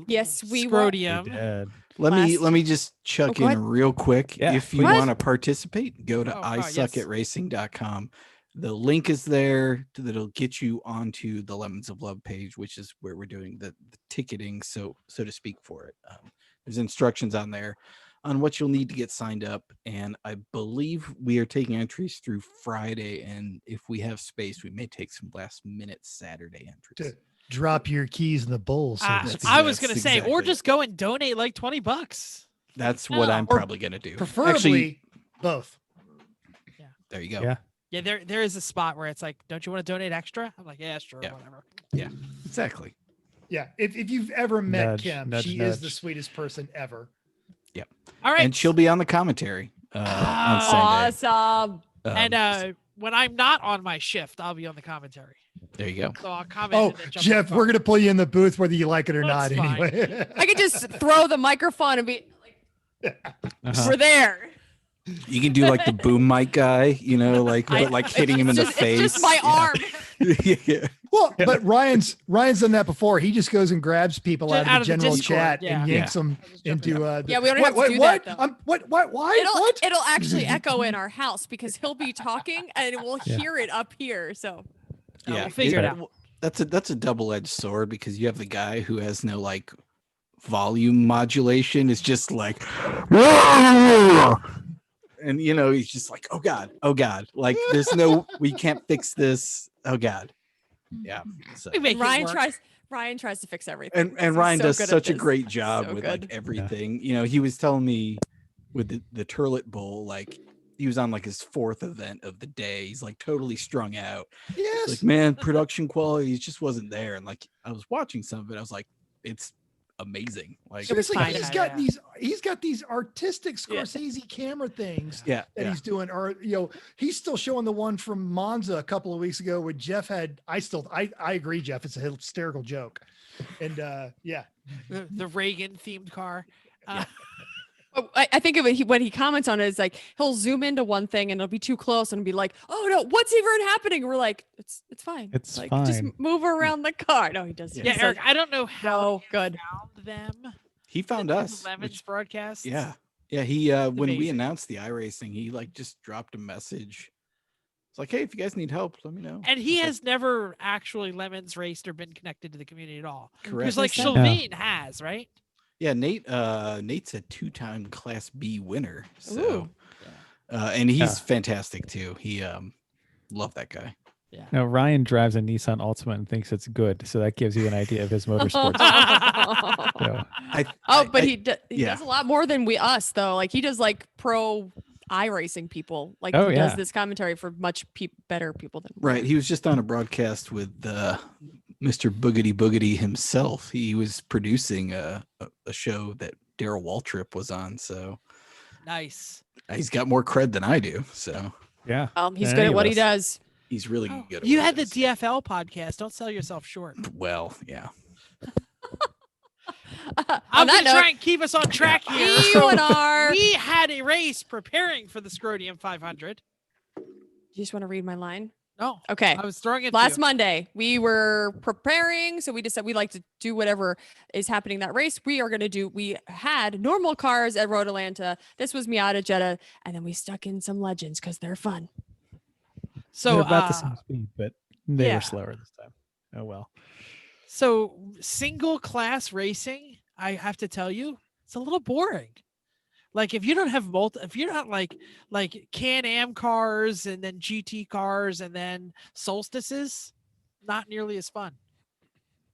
Yes, we were. Scrodium. Let Last- me just chuck go in ahead. real quick. Yeah, If you please. want to participate, go to yes. isuckatracing.com. The link is there that'll get you onto the Lemons of Love page, which is where we're doing the ticketing, so to speak, for it. There's instructions on there on what you'll need to get signed up, and I believe we are taking entries through Friday, and if we have space, we may take some last minute Saturday entries. To drop your keys in the bowl. So to I speak. was That's gonna say, or exactly just go and donate like $20. That's what No. I'm Or probably gonna do. Preferably Actually, both. there you go. Yeah. Yeah, there is a spot where it's like, don't you want to donate extra? I'm like, yeah, sure, Yeah. whatever. Exactly. Yeah. If you've ever met Nudge, Kim, nudge, she is the nudge. sweetest person ever. All right, And she'll be on the commentary on Sunday. Awesome. and when I'm not on my shift, I'll be on the commentary. There you go. So I'll comment. Oh, and then jump Jeff, on we're gonna pull you in the booth whether you like it or That's not. fine. Anyway, I could just throw the microphone and be like, Uh-huh. we're there. You can do like the boom mic guy, but like hitting him in the face. It's just my arm. Yeah. well, but Ryan's done that before. He just goes and grabs people Just out of the general Discord, chat yeah. and yanks them Just jump in. into. Yeah, we don't have to do what? that, though. What? Why? What? It'll actually echo in our house because he'll be talking and we'll Yeah. hear it up here. So we'll figure it out. That's a double-edged sword because you have the guy who has no like volume modulation. It's just like, and he's just like, oh god, like there's no, we can't fix this. Oh god, yeah. So We make it Ryan work. tries to fix everything. and He's Ryan so does good at such a this. great job So with good. like everything. He was telling me with the Turlet Bowl, like he was on like his 4th event of the day. He's like totally strung out. Yes. Like, man, production quality just wasn't there. And like I was watching some of it, I was like, it's amazing. Like It was Seriously, fine. he's got these artistic Scorsese camera things yeah, that he's doing. Or he's still showing the one from Monza a couple of weeks ago where Jeff had. I agree, Jeff. It's a hysterical joke, and yeah. The Reagan themed car. Oh, I think of it when he comments on it, it's like he'll zoom into one thing and it'll be too close and be like, "Oh no, what's even happening?" We're like, "It's fine. It's like fine. just move around the car." No, he does. Yeah. Yeah, he's Eric, like, I don't know how "No, you good." found them. he found the us. Lemons which- broadcast. yeah. He when we amazing. announced the iRacing, he like just dropped a message. It's like, hey, if you guys need help, let me know. And he I was has never actually Lemons raced or been connected to the community at all. like, Because correct. like Sylvain has, right? Yeah, Nate's a 2-time Class B winner. So Ooh. and he's Yeah. fantastic too. He love that guy. Yeah. Now Ryan drives a Nissan Altima and thinks it's good, so that gives you an idea of his motorsports. So, But he yeah. does a lot more than us though. Like he does like pro iRacing people. Like Oh, he yeah. does this commentary for much better people than Right. He was just on a broadcast with Mr. Boogity Boogity himself. He was producing a show that Daryl Waltrip was on. So Nice. he's got more cred than I do. So yeah. He's than good any at of what he us. does. he's really Oh, good. At you what had he the does. DFL podcast. Don't sell yourself short. Well, yeah. I'm On gonna that note, try and keep us on track here. you and our. We had a race preparing for the Scrodium 500. You just want to read my line? No, Okay. I was throwing it. Last to you. Monday, we were preparing. So we decided we like to do whatever is happening that race. We had normal cars at Road Atlanta. This was Miata Jetta. And then we stuck in some legends because they're fun. So They're about the same speed, but they yeah. were slower this time. Oh well. So single class racing, I have to tell you, it's a little boring. Like if you don't have if you're not like Can-Am cars and then GT cars and then solstices, not nearly as fun.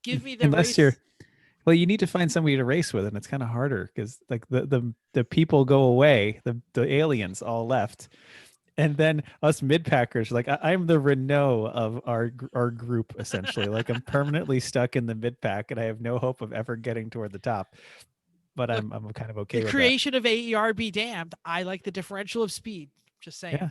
Give me the Unless race. you're well, you need to find somebody to race with, and it's kind of harder because like the people go away, the aliens all left. And then us mid-packers, like I'm the Renault of our group, essentially. Like I'm permanently stuck in the mid-pack, and I have no hope of ever getting toward the top. But Look, I'm kind of okay the with creation of AER be damned. I like the differential of speed. Just saying. Yeah.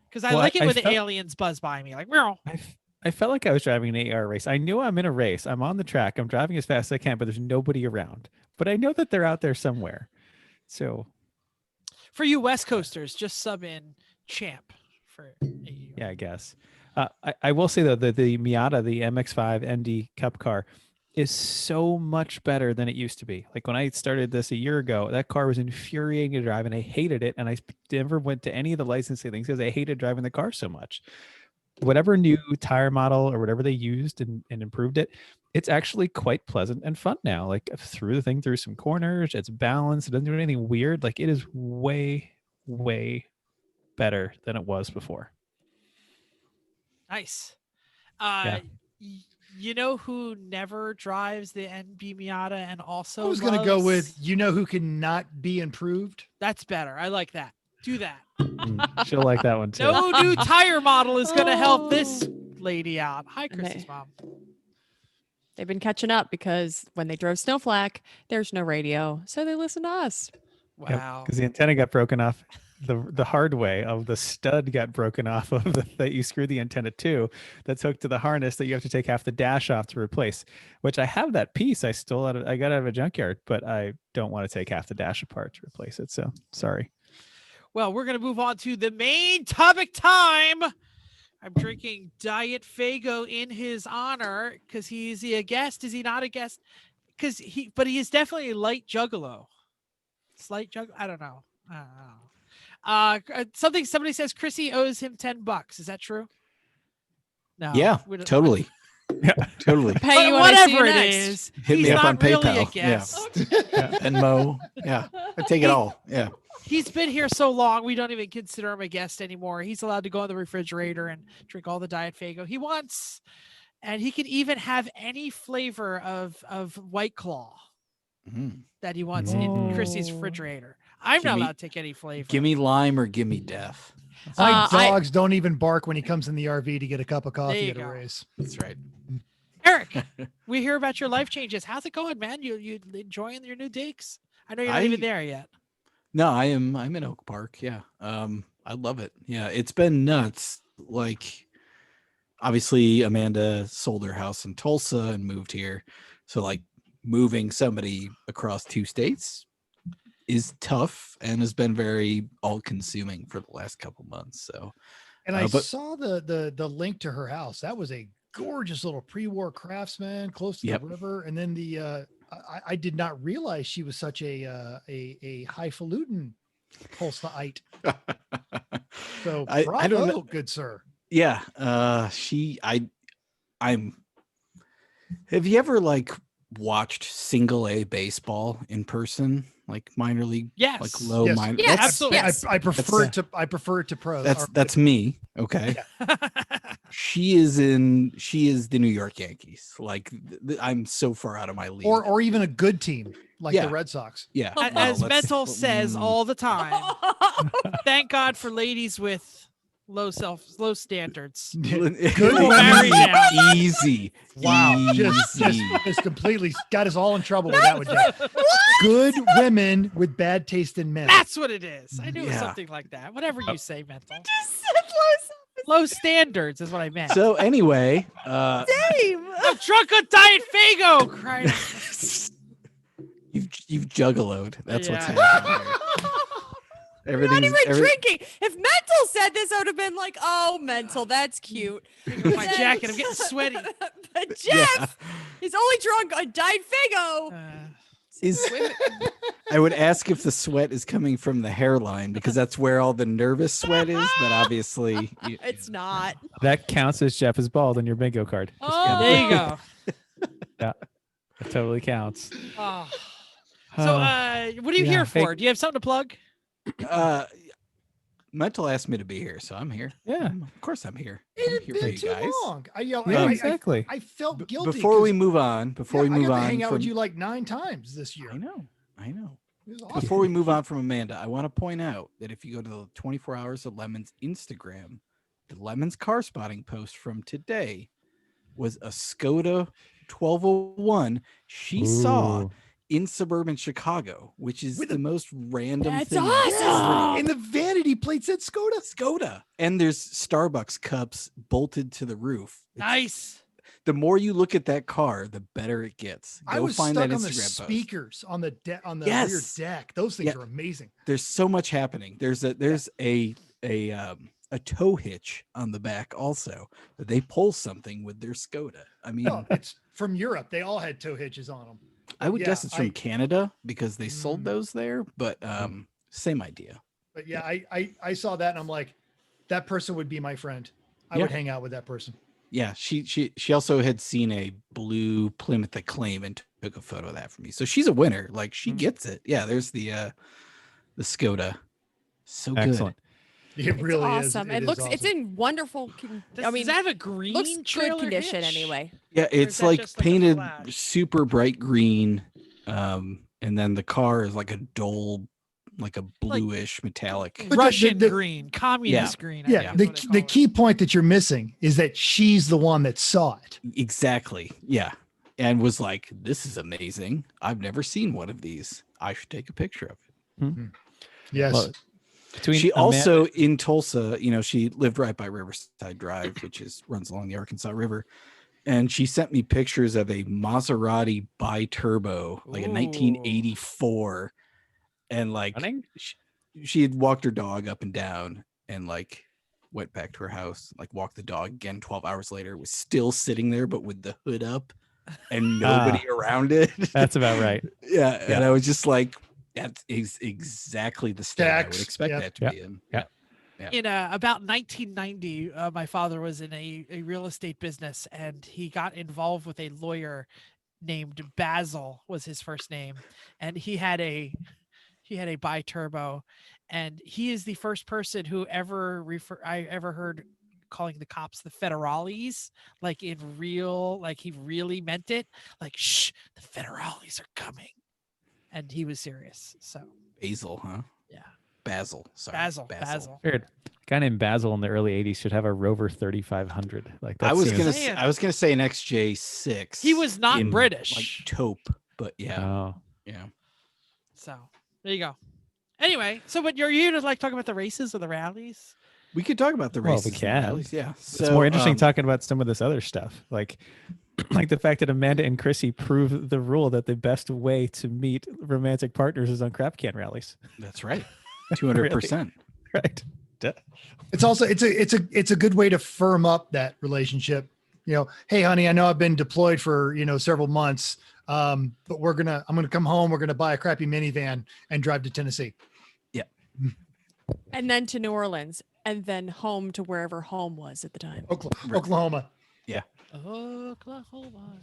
Because I Well, like it I when the felt- aliens buzz by me. Like, meow. that. I felt like I was driving an AR race. I knew I'm in a race. I'm on the track. I'm driving as fast as I can, but there's nobody around. But I know that they're out there somewhere. So For you West Coasters, just sub in champ for AER. yeah, I guess. I will say though that the Miata, the MX-5 ND Cup car, is so much better than it used to be. Like when I started this a year ago, that car was infuriating to drive, and I hated it. And I never went to any of the licensing things because I hated driving the car so much. Whatever new tire model or whatever they used and improved it, it's actually quite pleasant and fun now. Like I've threw the thing through some corners, it's balanced, it doesn't do anything weird. Like it is way, way better than it was before. Nice. Yeah. You know who never drives the NB Miata and also I was going to go with, loves- who cannot be improved. That's better. I like that. Do that. She'll like that one too. No new tire model is going to help this lady out. Hi, And Chrissy's mom. They've been catching up because when they drove Snowflake, there's no radio, so they listen to us. Wow. Because the antenna got broken off the hard way. Of the stud got broken off of that you screw the antenna to, that's hooked to the harness that you have to take half the dash off to replace. Which I have that piece. I got out of a junkyard, but I don't want to take half the dash apart to replace it. So sorry. Well, we're going to move on to the main topic time. I'm drinking Diet Fago in his honor because he's a guest. Is he not a guest? But he is definitely a light juggalo. Slight juggalo. I don't know. Somebody says Chrissy owes him $10. Is that true? No. Yeah, we don't- totally. Yeah. Totally. Pay you when I see you Whatever it next. is, Hit he's me up not on really a PayPal. Yeah. guest. Venmo. Yeah. I take it all. Yeah. He's been here so long, we don't even consider him a guest anymore. He's allowed to go in the refrigerator and drink all the Diet Fago he wants. And he can even have any flavor of White Claw Mhm. that he wants in Chrissy's Oh. refrigerator. I'm Give not me- allowed to take any flavor. Give me lime or give me death. My I- dogs don't even bark when he comes in the RV to get a cup of There coffee you at a go. race. That's right. Eric, we hear about your life changes. How's it going, man? You enjoying your new digs? I know you're not even there yet. No, I'm in Oak Park. Yeah. I love it. Yeah. It's been nuts. Like obviously Amanda sold her house in Tulsa and moved here. So like moving somebody across 2 states is tough and has been very all consuming for the last couple months. So And I but- saw the link to her house. That was a gorgeous little pre-war craftsman close to Yep. the river. And then I did not realize she was such a highfalutin Tulsaite. So I bravo, don't know. good sir. Yeah. Have you ever like watched single A baseball in person? Like minor league, Yes. like low Yes. minor. Yes. That's, Absolutely. Yes. I prefer it to pro. that's me. Okay. She is the New York Yankees. Like I'm so far out of my league. or even a good team like Yeah. the Red Sox. yeah. As let's- Mental says mm, all the time, thank God for ladies with low standards. Good We'll marry down. Easy. Wow, Easy. just completely got us all in trouble with that one, Jeff. Good women with bad taste in men. That's what it is. I knew it was Yeah. something like that. Whatever you say, Mental. Just said low Low standards is what I meant. So anyway, self-esteem. I'm drunk on Diet Fago. Christ. you've juggaloed. That's what's Yeah. happening here. We're not Everything's even drinking. If Mental said this, I would have been like, "Oh, Mental, that's cute." My jacket. I'm getting sweaty. But Jeff, he's only drunk on Diet Fago. is I would ask if the sweat is coming from the hairline because that's where all the nervous sweat is, but obviously It's not. That counts as Jeff is bald on your bingo card. Oh, There you go. It totally counts. Oh. So, what are you Yeah, here for? fake- Do you have something to plug? Mental asked me to be here, so I'm here. Yeah. Of course I'm here. It I'm had here for been you too guys. long. Yeah, exactly. I felt guilty. Before we 'cause, move on, I move got to on hang out with from you like 9 times this year. I know. It was awesome. Before we move on from Amanda, I want to point out that if you go to the 24 Hours of Lemons Instagram, the Lemons car spotting post from today was a Skoda 1201 she saw Ooh. in suburban Chicago, which is With the most random That's thing. awesome. And the vanity plate said Skoda. Skoda. And there's Starbucks cups bolted to the roof. Nice. The more you look at that car, the better it gets. I Go was find stuck that on the Instagram post. speakers on the rear Yes. deck. Those things Yeah. are amazing. There's so much happening. There's a a tow hitch on the back also. That they pull something with their Skoda. I mean, Well, it's from Europe. They all had tow hitches on them. I would yeah, guess it's from I- Canada because they sold Mm. those there, but same idea. But yeah, I saw that and I'm like, that person would be my friend. I Yeah. would hang out with that person. Yeah, she also had seen a blue Plymouth Acclaim and took a photo of that for me. So she's a winner. Like she gets it. Yeah, there's the Skoda. So good. Excellent. It It's really awesome. is. It is looks. awesome. It's in wonderful. I mean, does that have a green looks good trailer condition hitch? anyway. Yeah, is it's that like just like a painted flash? super bright green. And then the car is like a dull, like a bluish metallic. But the- Russian the- green, communist green. I Yeah, think is what the I call key it. point that you're missing is that she's the one that saw it. Exactly. Yeah. And was like, this is amazing. I've never seen one of these. I should take a picture of it. Yes. Well, between She Amanda- also in Tulsa, she lived right by Riverside Drive, which runs along the Arkansas River. And she sent me pictures of a Maserati bi-turbo, like a Ooh. 1984. And like Running? she had walked her dog up and down and like went back to her house, like walked the dog again 12 hours later, was still sitting there, but with the hood up and nobody around it. That's about right. Yeah. Yeah. And I was just like, that is exactly the state I would Stacks. expect Yep. that to be in. Yeah. Yeah. In about 1990, my father was in a real estate business, and he got involved with a lawyer named Basil, was his first name, and he had a bi-turbo, and he is the first person who I ever heard calling the cops the federales, like in real, like he really meant it, like shh, the federales are coming, and he was serious. So Basil, huh? yeah, Basil. Sorry. Basil. Weird. A guy named Basil in the early 80s should have a Rover 3500. Like that I was seems- gonna say an XJ6. He was not in, British. like taupe, but yeah. Oh. Yeah. So there you go. Anyway, so but you're here to like talk about the races or the rallies? We could talk about the Well, we races. and can. rallies, yeah. It's more interesting um, talking about some of this other stuff, like the fact that Amanda and Chrissy prove the rule that the best way to meet romantic partners is on crap can rallies. That's right. 200%. Right. Duh. It's also it's a good way to firm up that relationship. Hey honey, I know I've been deployed for several months, but I'm gonna come home. We're gonna buy a crappy minivan and drive to Tennessee. And then to New Orleans, and then home to wherever home was at the time. Oklahoma. Oklahoma.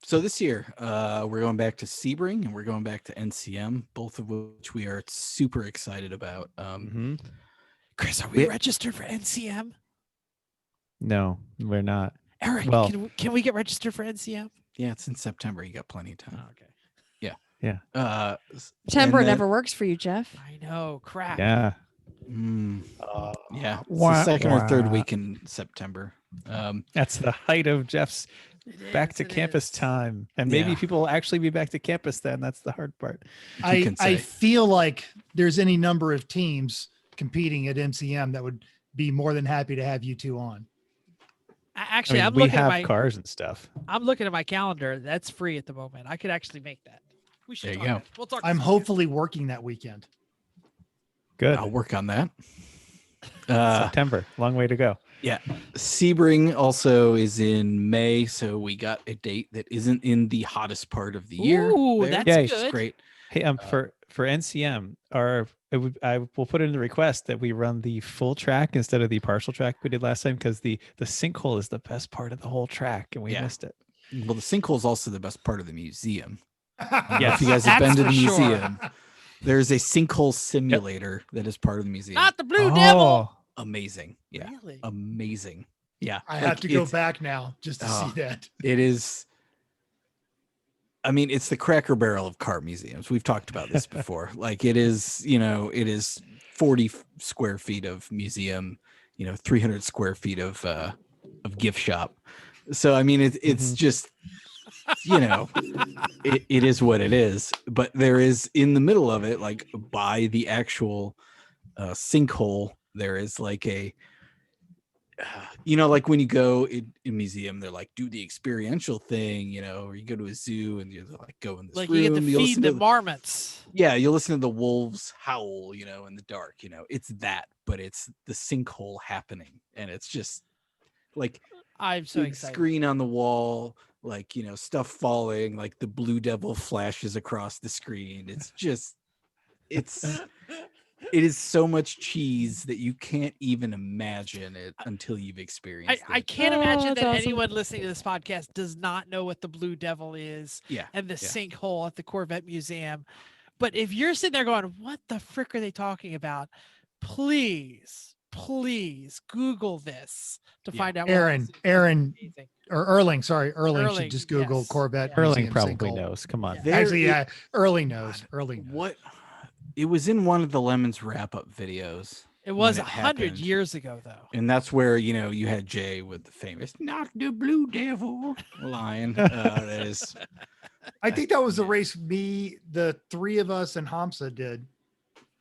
So this year, we're going back to Sebring and we're going back to NCM, both of which we are super excited about. Mhm. Chris, are we registered for NCM? No, we're not. Eric, Well- can we get registered for NCM? Yeah, it's in September. You got plenty of time. Oh, okay. September and then- never works for you, Jeff. I know, crap. Yeah. Yeah, it's Wah, the second or third wah. week in September. That's the height of Jeff's back is, to it campus is. time. And maybe Yeah. people will actually be back to campus then. That's the hard part. You I can say. feel like there's any number of teams competing at MCM that would be more than happy to have you two on. Actually, I mean, I'm we looking at have cars and stuff. I'm looking at my calendar. That's free at the moment. I could actually make that. We should There you talk go. about it. We'll talk. I'm this weekend. hopefully working that weekend. Good. I'll work on that. September. Long way to go. Yeah. Sebring also is in May, so we got a date that isn't in the hottest part of the year. Ooh, there, that's Yay. which is good. great. Hey, for NCM, I will put in the request that we run the full track instead of the partial track we did last time because the sinkhole is the best part of the whole track and we Yeah. missed it. Well, the sinkhole is also the best part of the museum. Yes. If you guys have That's been to for the sure. museum, there's a sinkhole simulator that is part of the museum. Not the Blue Devil. Amazing. Yeah. Really? Amazing. Yeah. I Like, have to go it's- back now just to see that. It is. I mean, it's the Cracker Barrel of car museums. We've talked about this before. Like it is, it is 40 square feet of museum, 300 square feet of gift shop. So, I mean, it's just, it is what it is. But there is in the middle of it, like by the actual sinkhole, there is like a, like when you go in museum, they're like, do the experiential thing, or you go to a zoo and you're like, go in this Like room. you get to you'll feed listen the to marmots. yeah, you'll listen to the wolves howl, in the dark, it's that, but it's the sinkhole happening, and it's just like I'm so big excited. screen on the wall, like, you know, stuff falling, like the Blue Devil flashes across the screen. It's just, it is so much cheese that you can't even imagine it until you've experienced I it. can't Oh, imagine that's that awesome. anyone listening to this podcast does not know what the Blue Devil is Yeah. and the yeah. sinkhole at the Corvette Museum. But if you're sitting there going, what the frick are they talking about? Please Google this to Yeah. find out. Aaron, or Erling Erling, should just Google yes. Corvette. Yeah. Erling Museum probably sinkhole. knows. Come on. There Actually, it- yeah, Erling knows. Erling knows. What? It was in one of the Lemons wrap-up videos. It was when it 100 happened. years ago, though. And that's where, you know, you had Jay with the famous "Not the Blue Devil" line. That is, I think that was the Yeah. race the three of us and Hamza did.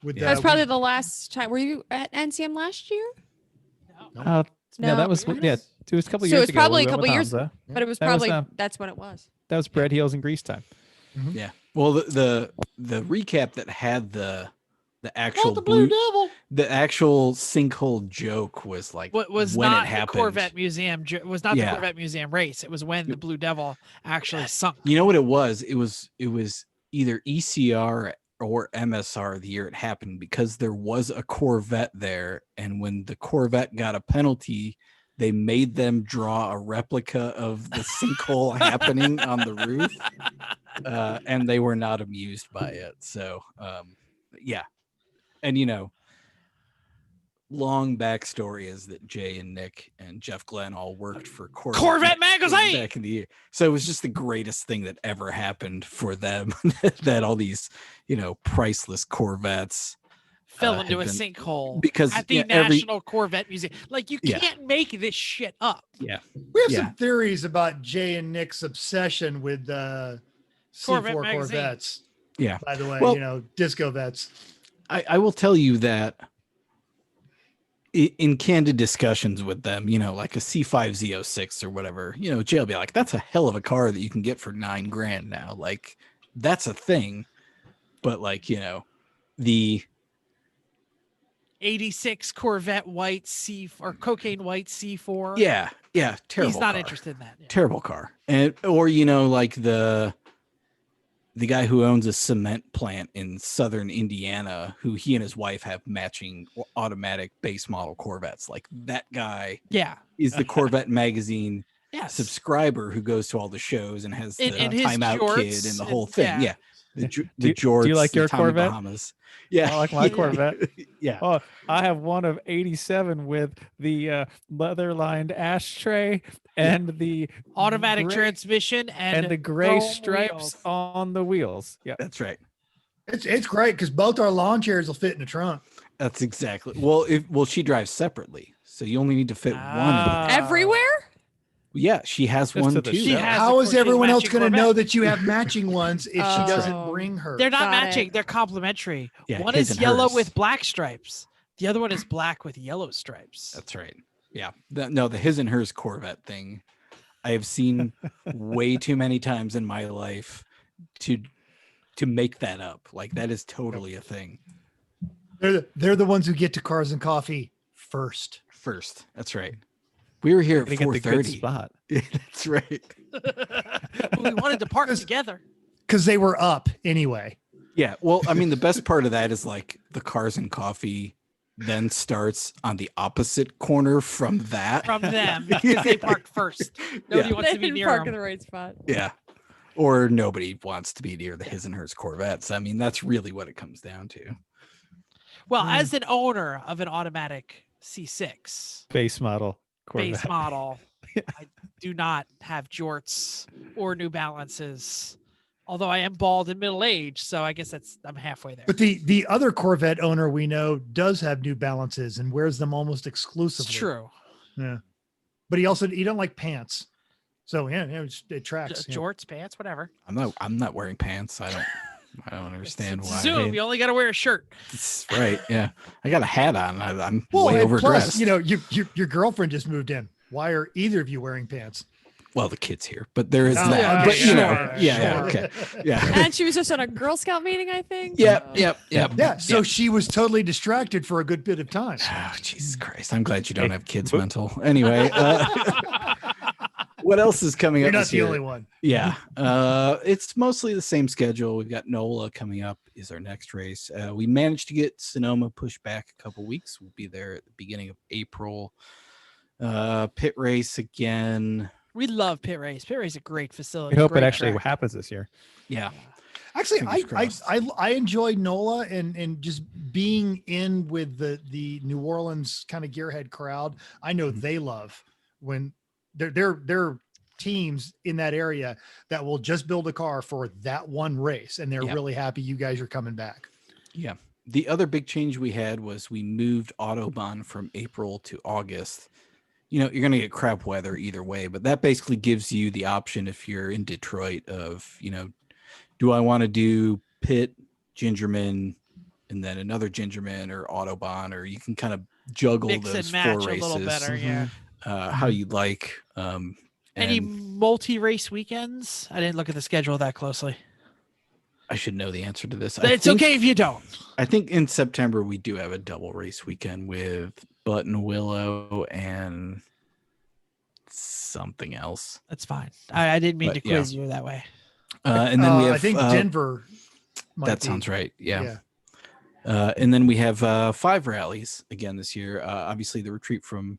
With Yeah. That's the- probably the last time. Were you at NCM last year? No, No. that was Really? yeah. It was a couple So years it's ago. probably we a went couple with years- Hamza. But it was That was, probably that's when it was. That was bread heels and grease time. yeah. Well, the recap that had the actual the Blue blue, Devil. the actual sinkhole joke was like What was when not it the happened. Corvette Museum was not the Yeah. Corvette Museum race. It was when the Blue Devil actually sunk. You know what it was? It was either ECR or MSR the year it happened, because there was a Corvette there, and when the Corvette got a penalty, they made them draw a replica of the sinkhole happening on the roof, and they were not amused by it. So, yeah, and you know, long backstory is that Jay and Nick and Jeff Glenn all worked for Corvette magazine back in the year. So it was just the greatest thing that ever happened for them that all these, you know, priceless Corvettes fell had into a been- sinkhole because at the yeah, every National Corvette Museum. Like, you Yeah. can't make this shit up. We have Yeah. some theories about Jay and Nick's obsession with Corvette C4 magazine. Corvettes. Yeah. By the way, Well- you know, disco vets. I will tell you that in candid discussions with them, you know, like a C5 Z06 or whatever, you know, Jay will be like, that's a hell of a car that you can get for $9,000 now. Like, that's a thing. But like, you know, the 86 Corvette white C or cocaine white C4. yeah, terrible. He's not car. interested in that. Yeah. Terrible car. And or you know, like the guy who owns a cement plant in southern Indiana, who he and his wife have matching automatic base model Corvettes. Like, that guy Yeah. is the Corvette magazine Yes. subscriber who goes to all the shows and has the In his timeout kid jorts and the and- whole thing. yeah. Yeah. The Do jorts. you like the your Tommy Corvette? Bahamas. Yeah. I like my Corvette. Yeah. Oh, I have one of 87 with the leather-lined ashtray and the Automatic gray- transmission and the gray chrome stripes wheels. on the wheels. Yeah. That's right. It's great because both our lawn chairs will fit in the trunk. That's exactly. Well, she drives separately. So you only need to fit one in Ah. Everywhere? Yeah, she has Just one to the too. She though. has- How of is course, everyone else matching going to know Corvette. that you have matching ones if she Oh. doesn't bring her? They're not Got matching. it. They're complementary. Yeah, One his is and yellow hers. with black stripes. The other one is black with yellow stripes. That's right. Yeah. The his and hers Corvette thing, I have seen way too many times in my life to make that up. Like, that is totally a thing. They're the ones who get to Cars and Coffee first. First. That's right. We were here at Gotta get the good 4:30. spot. That's right. We wanted to park together. Because they were up anyway. Yeah. Well, I mean, the best part of that is like the Cars and Coffee then starts on the opposite corner from that. From them because they parked first. Nobody Yeah. wants They to be didn't near park in them. the right spot. Yeah. Or nobody wants to be near the his and hers Corvettes. I mean, that's really what it comes down to. Well, as an owner of an automatic C6 Base model Corvette. base model, I do not have jorts or New Balances. Although I am bald and middle aged, so I guess I'm halfway there. But the other Corvette owner we know does have New Balances and wears them almost It's exclusively. true. Yeah. But he don't like pants. So yeah, it tracks. yeah. Jorts, pants, whatever. I'm not wearing pants. I don't understand It's why. Zoom. You only got to wear a shirt. It's right. Yeah. I got a hat on. I'm Well, way and overdressed. plus, your girlfriend just moved in. Why are either of you wearing pants? well, the kids here, but there is Oh, that. yeah, But you know, sure, yeah, sure. okay, yeah, And she was just on a Girl Scout meeting, I think. yep. Yeah. So she was totally distracted for a good bit of time. Oh, Jesus Christ! I'm glad you don't Hey, have kids whoop. mental. Anyway, what else is coming You're up not this the year? only one. Yeah, it's mostly the same schedule. We've got NOLA coming up is our next race. We managed to get Sonoma pushed back a couple weeks. We'll be there at the beginning of April. Pit race again. We love Pit Race. Pit Race is a great facility. We hope it great actually track. happens this year. Yeah, Actually, Fingers I crossed. I enjoy NOLA and just being in with the New Orleans kind of gearhead crowd. I know they love when they're teams in that area that will just build a car for that one race, and they're Yeah. really happy you guys are coming back. yeah. The other big change we had was we moved Autobahn from April to August. You know, you're going to get crap weather either way, but that basically gives you the option if you're in Detroit of, you know, do I want to do Pit, Gingerman, and then another Gingerman or Autobahn, or you can kind of juggle Mix those and match 4 a races little better, yeah. How you like. Any And multi-race weekends? I didn't look at the schedule that closely. I should know the answer to this. It's okay if you don't. I think in September we do have a double race weekend with Button Willow and something else. That's fine. I didn't mean But, to quiz you that way. And then we have I think Denver. Might that be. sounds right. Yeah. And then we have 5 rallies again this year. Obviously, the retreat from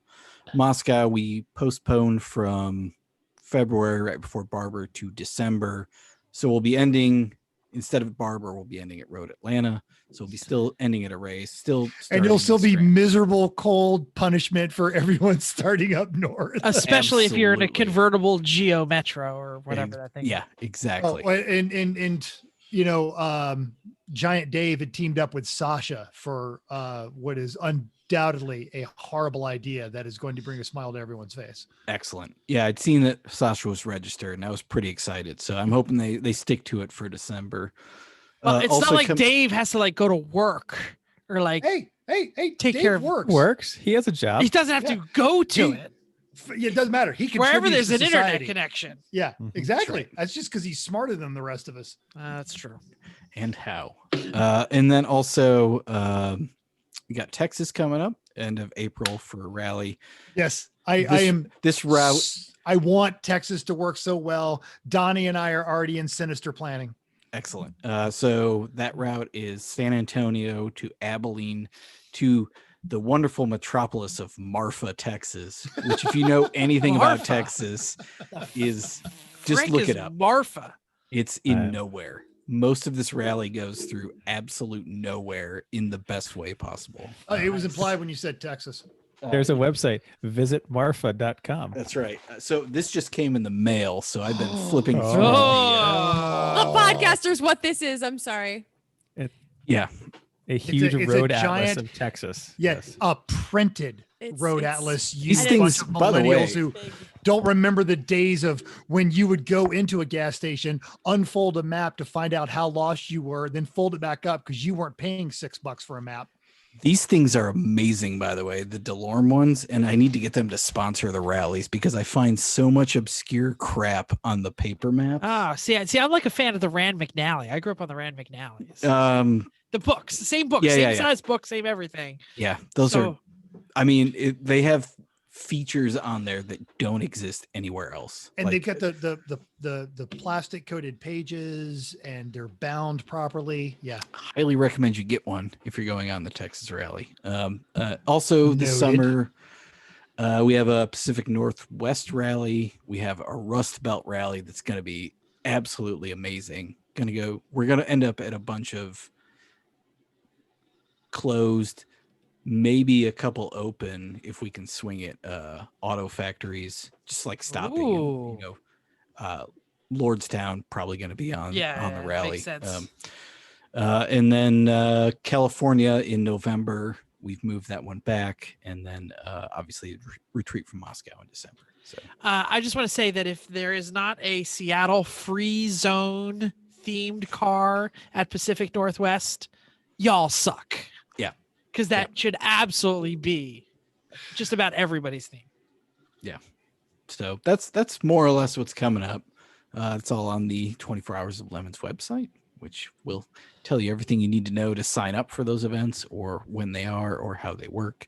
Moscow we postponed from February right before Barber to December. So we'll be ending instead of Barber, we'll be ending at Road Atlanta. So we'll be still ending at a race, still, And you'll still starting be the Strand. miserable, cold punishment for everyone starting up north. Especially if you're in a Absolutely. convertible Geo Metro or whatever that thing. Yeah, exactly. Oh, and you know, Giant Dave had teamed up with Sasha for what is undoubtedly a horrible idea that is going to bring a smile to everyone's face. Excellent. Yeah, I'd seen that Sasha was registered, and I was pretty excited. So I'm hoping they stick to it for December. Well, it's not also like Dave has to like go to work or like Hey, Take Dave care of works. Works. He has a job. he doesn't have Yeah. to go to He- it. Yeah, it doesn't matter. He Wherever contributes there's to an internet society. connection. Yeah, Mhm. exactly. right. That's just because he's smarter than the rest of us. That's true. and how. And then also we got Texas coming up end of April for a rally. Yes, I This- am. This route, I want Texas to work so well. Donnie and I are already in sinister planning. excellent. So that route is San Antonio to Abilene to the wonderful metropolis of Marfa, Texas, which if you know anything about Marfa. Texas is just Frick look is it up. Marfa. It's in Uh, nowhere. Most of this rally goes through absolute nowhere in the best way possible. It was implied when you said Texas. There's a website, visitmarfa.com. That's right. So this just came in the mail, so I've been flipping Oh. through. The, Oh. The podcasters, what this is. I'm sorry. yeah, A huge it's a road atlas giant- of Texas. Yes, a printed It's- road it's- atlas. You These bunch things, of by the way, millennials who don't remember the days of when you would go into a gas station, unfold a map to find out how lost you were, then fold it back up because you weren't paying $6 for a map. these things are amazing, by the way, the DeLorme ones, and I need to get them to sponsor the rallies because I find so much obscure crap on the paper map. Ah, see, I'm like a fan of the Rand McNally. I grew up on the Rand McNallys. the books, the same book, yeah, same yeah, yeah. size book, same everything. Yeah, those are. So, I mean, they have features on there that don't exist anywhere else. And Like, they've got the plastic coated pages and they're bound properly. Yeah. highly recommend you get one if you're going on the Texas rally. Also this Noted. summer, we have a Pacific Northwest rally. We have a Rust Belt rally that's going to be absolutely amazing. We're going to end up at a bunch of closed, maybe a couple open if we can swing it. Auto factories, just like stopping. And, Ooh. Lordstown probably going to be on Yeah, the rally. makes sense. And then California in November, we've moved that one back, and then obviously retreat from Moscow in December. So I just want to say that if there is not a Seattle free zone themed car at Pacific Northwest, y'all suck. Yeah. Because that should absolutely be just about everybody's theme. So that's more or less what's coming up. It's all on the 24 Hours of Lemons website, which will tell you everything you need to know to sign up for those events, or when they are, or how they work.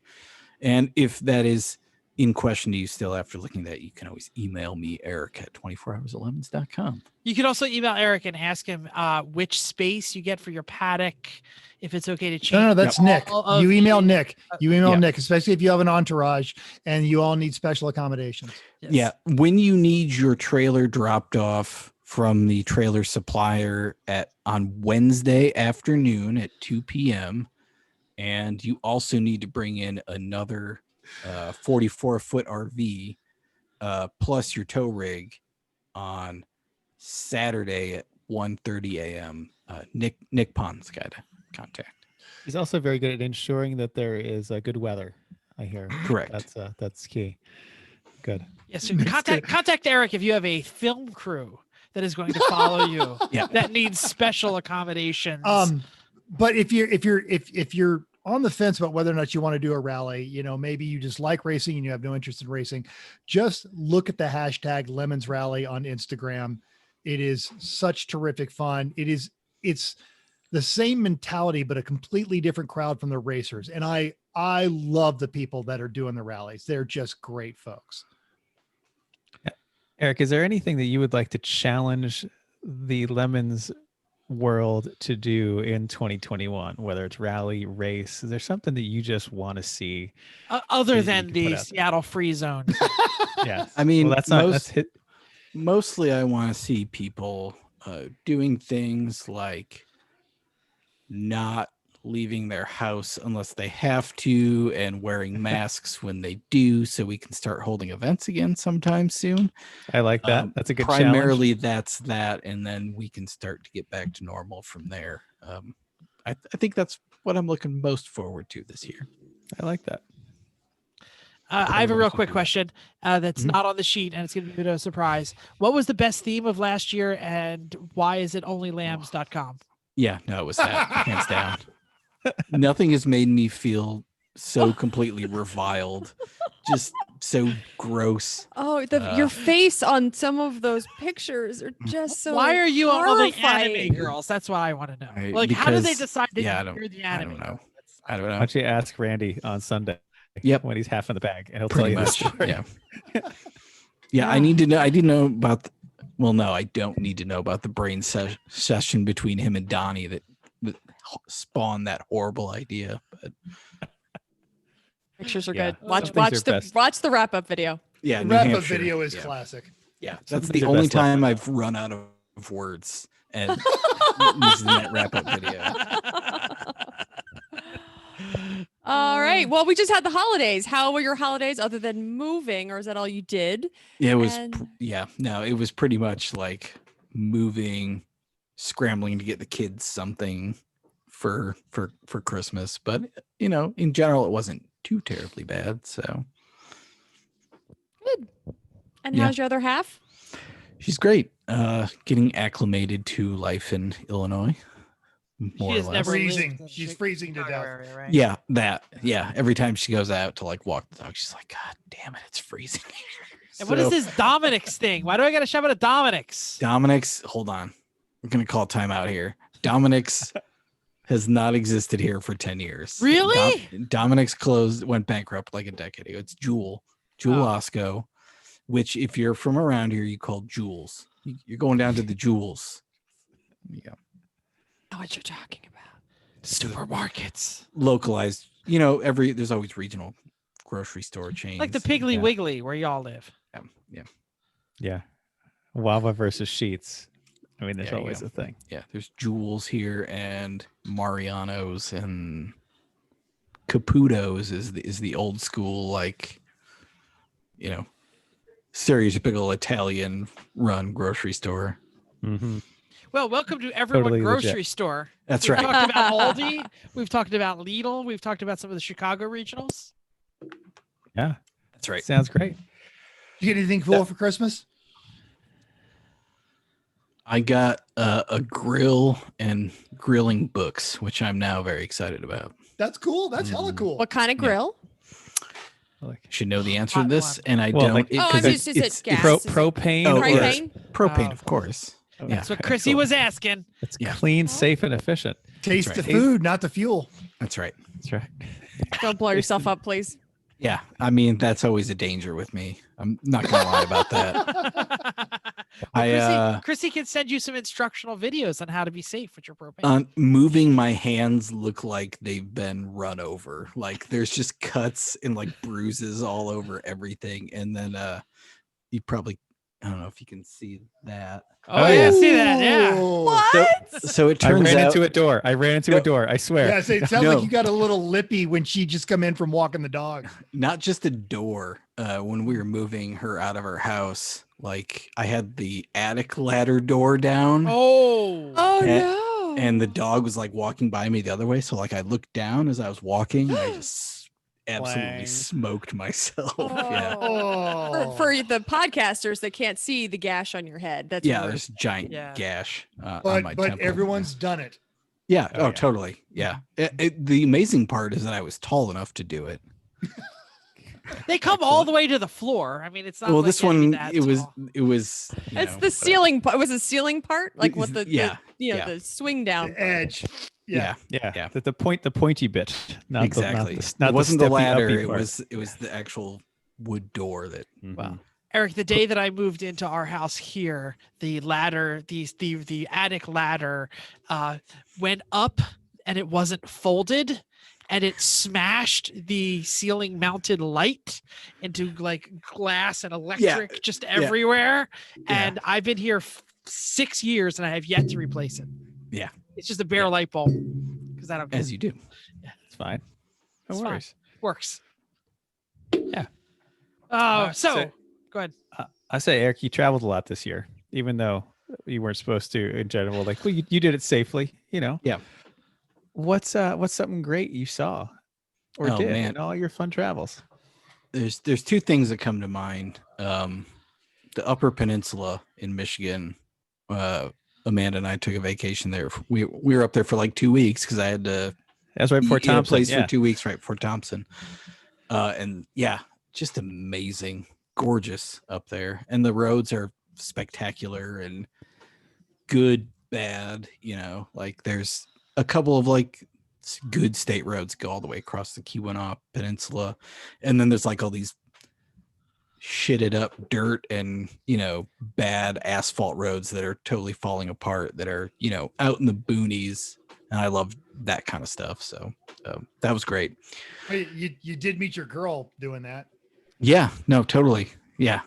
And if that is in question to you still after looking at that, you can always email me, Eric at 24hoursoflemons.com. You can also email Eric and ask him which space you get for your paddock, if it's okay to change. No, that's Nick. all of You email the- Nick. You email Yeah. Nick, especially if you have an entourage and you all need special accommodations. Yes. Yeah, when you need your trailer dropped off from the trailer supplier on Wednesday afternoon at 2 p.m., and you also need to bring in another 44-foot RV plus your tow rig on Saturday at 1:30 a.m. Nick Pond's got to contact. He's also very good at ensuring that there is good weather. I hear. Correct. That's key. Good. Yes. So contact Eric if you have a film crew that is going to follow you. Yeah. That needs special accommodations. But if you're on the fence about whether or not you want to do a rally, maybe you just like racing and you have no interest in racing, just look at the hashtag Lemons Rally on Instagram. It is such terrific fun. It's the same mentality, but a completely different crowd from the racers. And I love the people that are doing the rallies. They're just great folks. Eric, is there anything that you would like to challenge the Lemons world to do in 2021, whether it's rally, race? Is there something that you just want to see? Other you than can put the out there? Seattle free zone. Yeah. I mean, Well, that's not that's hit. mostly I want to see people doing things like not leaving their house unless they have to, and wearing masks when they do, so we can start holding events again sometime soon. I like that. That's a good Primarily challenge. that's that, and then we can start to get back to normal from there. I think that's what I'm looking most forward to this year. I like that. I have a Everyone real should quick do that. question that's Mhm. not on the sheet, and it's going to be a bit of a surprise. What was the best theme of last year, and why is it onlylambs.com? Yeah, no, it was that, hands down. Nothing has made me feel so completely reviled, just so gross. Oh, your face on some of those pictures are just so. Why are you all the anime horrifying. girls? That's what I want to know. Right, Like, how did they because- decide that yeah, you're the I anime? don't know. girl? I don't Why know. don't you ask Randy on Sunday? Yep. When he's half in the bag, and he'll Pretty tell you much. the story. Yeah. Yeah, I need to know. I didn't know about. Well, no, I don't need to know about the brain session between him and Donnie that spawned that horrible idea. But Pictures are Yeah, good. some Watch things are best. the wrap up video. yeah, The New wrap-up Hampshire, video is yeah. classic. Yeah, Some that's things the are only best left time unknown. I've run out of words and using that wrap up video. All right. Well, we just had the holidays. How were your holidays other than moving, or is that all you did? Yeah, it was. And- No, it was pretty much like moving, scrambling to get the kids something for Christmas. But in general, it wasn't too terribly bad. So Good. And Yeah. how's your other half? she's great. Getting acclimated to life in Illinois, more or has less. never Freezing. lived in She's Chicago freezing to death. area, right? Yeah, that. Yeah, every time she goes out to like walk the dog, she's like, "God damn it, it's freezing." And what is this Dominic's thing? Why do I got to shove it at Dominic's? Dominic's? Hold on, we're gonna call timeout here. Dominic's has not existed here for 10 years. Really? Dominic's went bankrupt like a decade ago. It's Jewel Oh. Osco, which if you're from around here, you call Jules. You're going down to the Jewels. Yeah, Know what you're talking about. Supermarkets. localized. There's always regional grocery store chains. Like the Piggly Yeah. Wiggly where y'all live. Yeah. Yeah. Wawa versus Sheets. I mean, there's There you always go. a thing. Yeah, there's Jewels here and Mariano's and Caputo's is the old school, like, stereotypical Italian run grocery store. Mm-hmm. Well, welcome to Everyone Totally Grocery legit. Store. That's We've right. talked about Aldi. We've talked about Lidl. We've talked about some of the Chicago regionals. Yeah. That's right. Sounds great. Did you get anything cool for Christmas? I got a grill and grilling books, which I'm now very excited about. That's cool. That's hella cool. What kind of Yeah. grill? Like Should know the answer to Hot this, one. and I Well, don't. like- Oh, I 'cause mean, it's, is it it's gas? Is it propane Oh, or yeah. propane? propane, Oh. of course. Oh, Yeah. That's what okay, Chrissy cool. was asking. It's Yeah. clean, safe, and efficient. Taste right. the food, not the fuel. That's right. That's right. Don't blow yourself up, please. Yeah, I mean that's always a danger with me. I'm not gonna lie about that. Chrissy can send you some instructional videos on how to be safe with your propane. Moving my hands look like they've been run over. Like there's just cuts and like bruises all over everything. And then you probably, I don't know if you can see that. oh yeah, see that? Yeah. What? So it I turns ran out into a door. I ran into a No. door. I swear. Yeah, it sounds No. like you got a little lippy when she just come in from walking the dog. not just a door. When we were moving her out of her house, like I had the attic ladder door down. Oh. Oh And- no. And the dog was like walking by me the other way. So like I looked down as I was walking. And I just absolutely Clang. smoked myself. Oh. Yeah. Oh, For the podcasters that can't see the gash on your head, that's Yeah, worse. there's a giant Yeah. gash on my but temple. everyone's done it. Yeah. Oh, Oh, yeah. totally. Yeah. The amazing part is that I was tall enough to do it. They come all the way to the floor. I mean, it's not. Well, like this anything one, that it was. tall. you It's know, the ceiling. It was a ceiling part, like with the Yeah, yeah. the swing down. The edge. Yeah. Yeah. Yeah. Yeah. The pointy bit. Not Exactly. not it wasn't the steppy, ladder. uppy It part. was the actual wood door that. Mhm. Wow. Eric, the day that I moved into our house here, the ladder, the attic ladder, went up and it wasn't folded, and it smashed the ceiling mounted light into like glass and electric just everywhere. Yeah. And I've been here 6 years and I have yet to replace it. Yeah. It's just a bare light bulb because I don't As you do. It's fine. No It's fine. worries. works. Yeah. Oh, So- so go ahead. I say, Eric, you traveled a lot this year, even though you weren't supposed to in general. Like, well, you did it safely, you know? Yeah. What's something great you saw or Oh, did man. in all your fun travels? There's two things that come to mind. The Upper Peninsula in Michigan. Amanda and I took a vacation there. We were up there for like 2 weeks because I had to That's right before be in a Thompson. place Yeah. for 2 weeks right before Thompson. And yeah, just amazing, gorgeous up there. And the roads are spectacular and good, bad, like there's a couple of like good state roads go all the way across the Keweenaw Peninsula. And then there's like all these shitted up dirt and, bad asphalt roads that are totally falling apart that are, out in the boonies. And I love that kind of stuff. So that was great. Wait, you did meet your girl doing that. Yeah, no, totally. Yeah.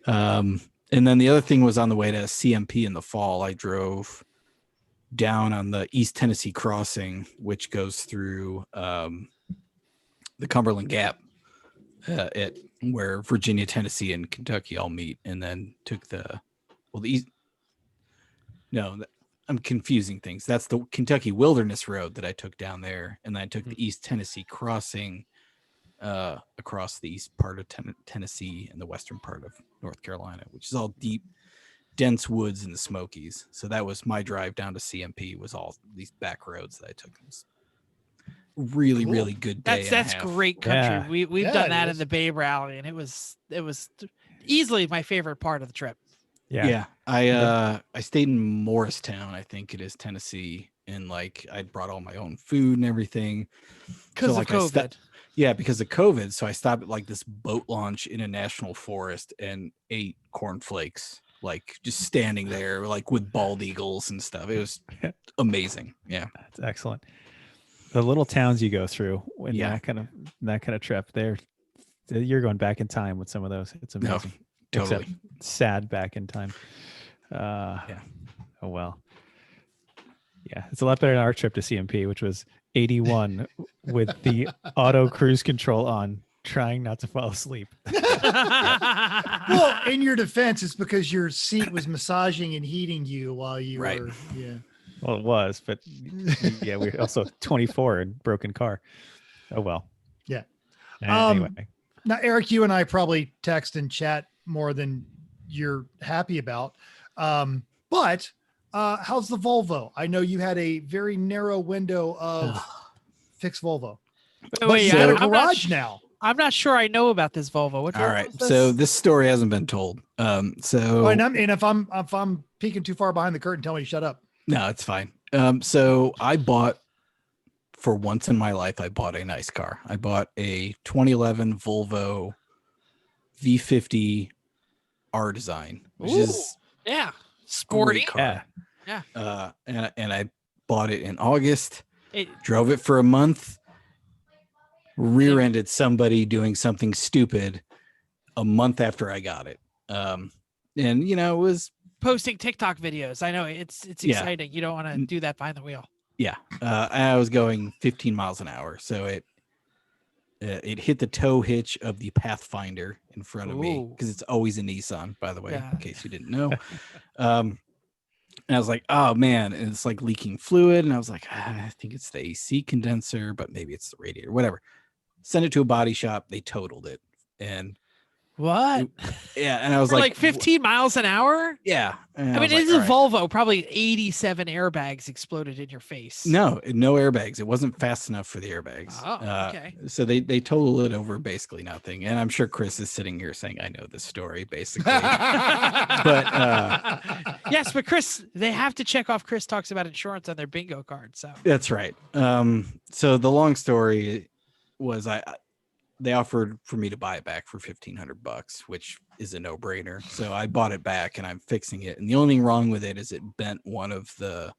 And then the other thing was on the way to CMP in the fall, I drove down on the East Tennessee crossing, which goes through the Cumberland Gap at where Virginia, Tennessee, and Kentucky all meet, and then took the east. No, I'm confusing things. That's the Kentucky Wilderness Road that I took down there, and then I took the East Tennessee crossing across the east part of Tennessee and the western part of North Carolina, which is all deep, dense woods in the Smokies. So that was my drive down to CMP, was all these back roads that I took. It was really, Cool. really good day. That's and a half. great country. Yeah. We've Yeah, done it that in is. the Babe Rally, and it was easily my favorite part of the trip. Yeah. I stayed in Morristown, I think it is, Tennessee, and like I brought all my own food and everything Because like, of COVID. because of COVID. So I stopped at like this boat launch in a national forest and ate cornflakes, like just standing there, like with bald eagles and stuff. It was amazing. Yeah. That's excellent. The little towns you go through in Yeah. that kind of trip, you're going back in time with some of those. It's No, amazing. totally. Except sad back in time. Yeah. Oh well. Yeah, it's a lot better than our trip to CMP, which was 81 with the auto cruise control on, trying not to fall asleep. Well, in your defense, it's because your seat was massaging and heating you while you Right. were. Yeah. Well, it was, but yeah, we're also 24 and broken car. Oh well. Yeah. Anyway, Now, Eric, you and I probably text and chat more than you're happy about. But how's the Volvo? I know you had a very narrow window of fixed Volvo. But Wait, you got a I'm not garage sh- now. I'm not sure I know about this Volvo. What All Volvo right. is this? So this story hasn't been told. So And if I'm peeking too far behind the curtain, tell me to shut up. no, it's fine. So I bought, for once in my life, I bought a nice car. I bought a 2011 Volvo V50 R Design, which is yeah, a great sporty. car. Yeah. And I bought it in August. It, Drove it for a month. Rear-ended somebody doing something stupid a month after I got it. And you know, it was posting TikTok videos. I know it's Yeah. exciting. You don't want to do that behind the wheel. yeah. I was going 15 miles an hour, so it hit the tow hitch of the Pathfinder in front of me, Ooh. because it's always a Nissan, by the way, Yeah. in case you didn't know. And I was like, oh man, and it's like leaking fluid, and I was like, I think it's the AC condenser, but maybe it's the radiator, whatever. Send it to a body shop. They totaled it, and What? yeah, and I was For like like 15 miles an hour? yeah. And I was mean, like, it's a "All right." Volvo. Probably 87 airbags exploded in your face. No airbags. It wasn't fast enough for the airbags. Oh, okay. So they total it over basically nothing. And I'm sure Chris is sitting here saying, I know this story, basically. But yes, but Chris, they have to check off Chris talks about insurance on their bingo card. So that's right. So the long story was they offered for me to buy it back for $1,500, which is a no-brainer. So I bought it back and I'm fixing it. And the only thing wrong with it is it bent one of the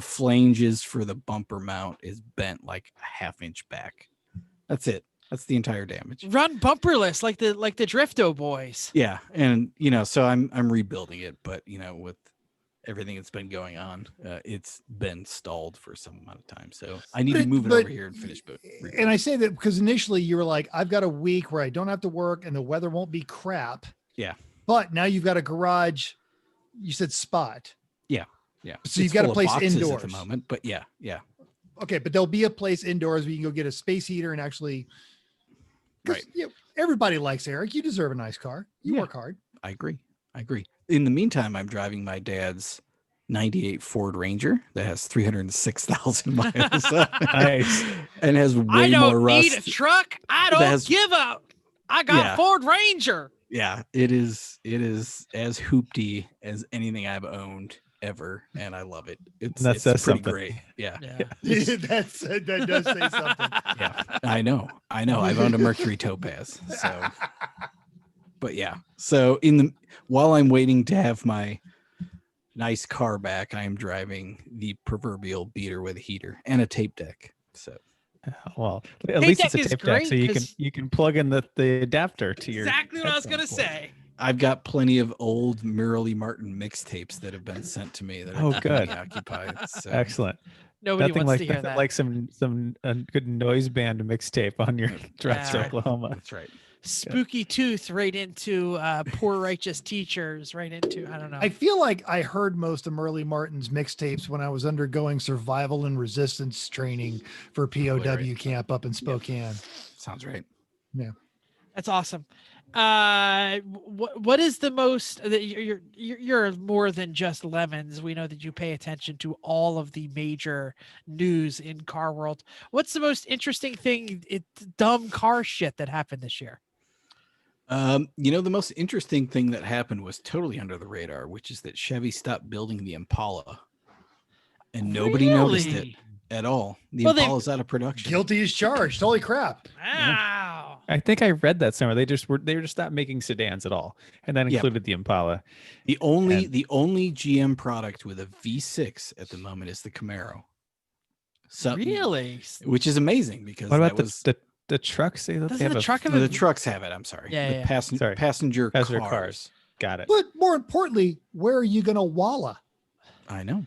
flanges for the bumper mount is bent like a half-inch back. That's it. That's the entire damage. run bumperless like the Drifto boys. Yeah, and you know, so I'm rebuilding it, but you know, with everything that's been going on, it's been stalled for some amount of time. So I need to move it over here and finish. And I say that because initially you were like, I've got a week where I don't have to work and the weather won't be crap. Yeah. But now you've got a garage. You said spot. Yeah. So you've got a full of place boxes indoors at the moment, but yeah. Okay, but there'll be a place indoors where you can go get a space heater and actually. 'Cause, Right. you know, everybody likes Eric. You deserve a nice car. You Yeah. work hard. I agree. In the meantime, I'm driving my dad's 98 Ford Ranger that has 306,000 miles Nice. and has way I don't more rust. need a truck. I that don't has- give up. I got Yeah. a Ford Ranger. Yeah, it is as hoopty as anything I've owned ever, and I love it. It's That says pretty something. great. Yeah. That does say something. Yeah, I know. I've owned a Mercury Topaz. So, but yeah. So while I'm waiting to have my nice car back, I am driving the proverbial beater with a heater and a tape deck. So Well, at Tape least it's deck a is tape deck, so great 'cause- you can plug in the adapter to your. Exactly what I was headphone gonna port. say. I've got plenty of old Murilee Martin mixtapes that have been sent to me that Oh, are good. occupied. So. Excellent. Nobody Nothing wants like to hear nothing that. like some good noise band mixtape on your drive to Yeah. Oklahoma. That's right. Spooky Tooth right into Poor Righteous Teachers, right into I don't know. I feel like I heard most of Murilee Martin's mixtapes when I was undergoing survival and resistance training for POW right. camp up in Spokane. Sounds right. That's awesome. What is the most? You're more than just lemons. We know that you pay attention to all of the major news in car world. What's the most interesting thing? Dumb car shit that happened this year. You know, the most interesting thing that happened was totally under the radar, which is that Chevy stopped building the Impala, and nobody noticed it Really? at all. The Well, they- Impala's out of production. Guilty as charged. Holy crap. Wow. I think I read that somewhere. They were just not making sedans at all, and that Yep. included the Impala. The only And- GM product with a V6 at the moment is the Camaro. Really? Which is amazing because What that about was the trucks? Say that Doesn't they have the a truck have no, a the trucks have it. I'm sorry. Yeah, The yeah. Sorry. passenger Passenger cars. cars. Got it. But more importantly, where are you going to walla? I know.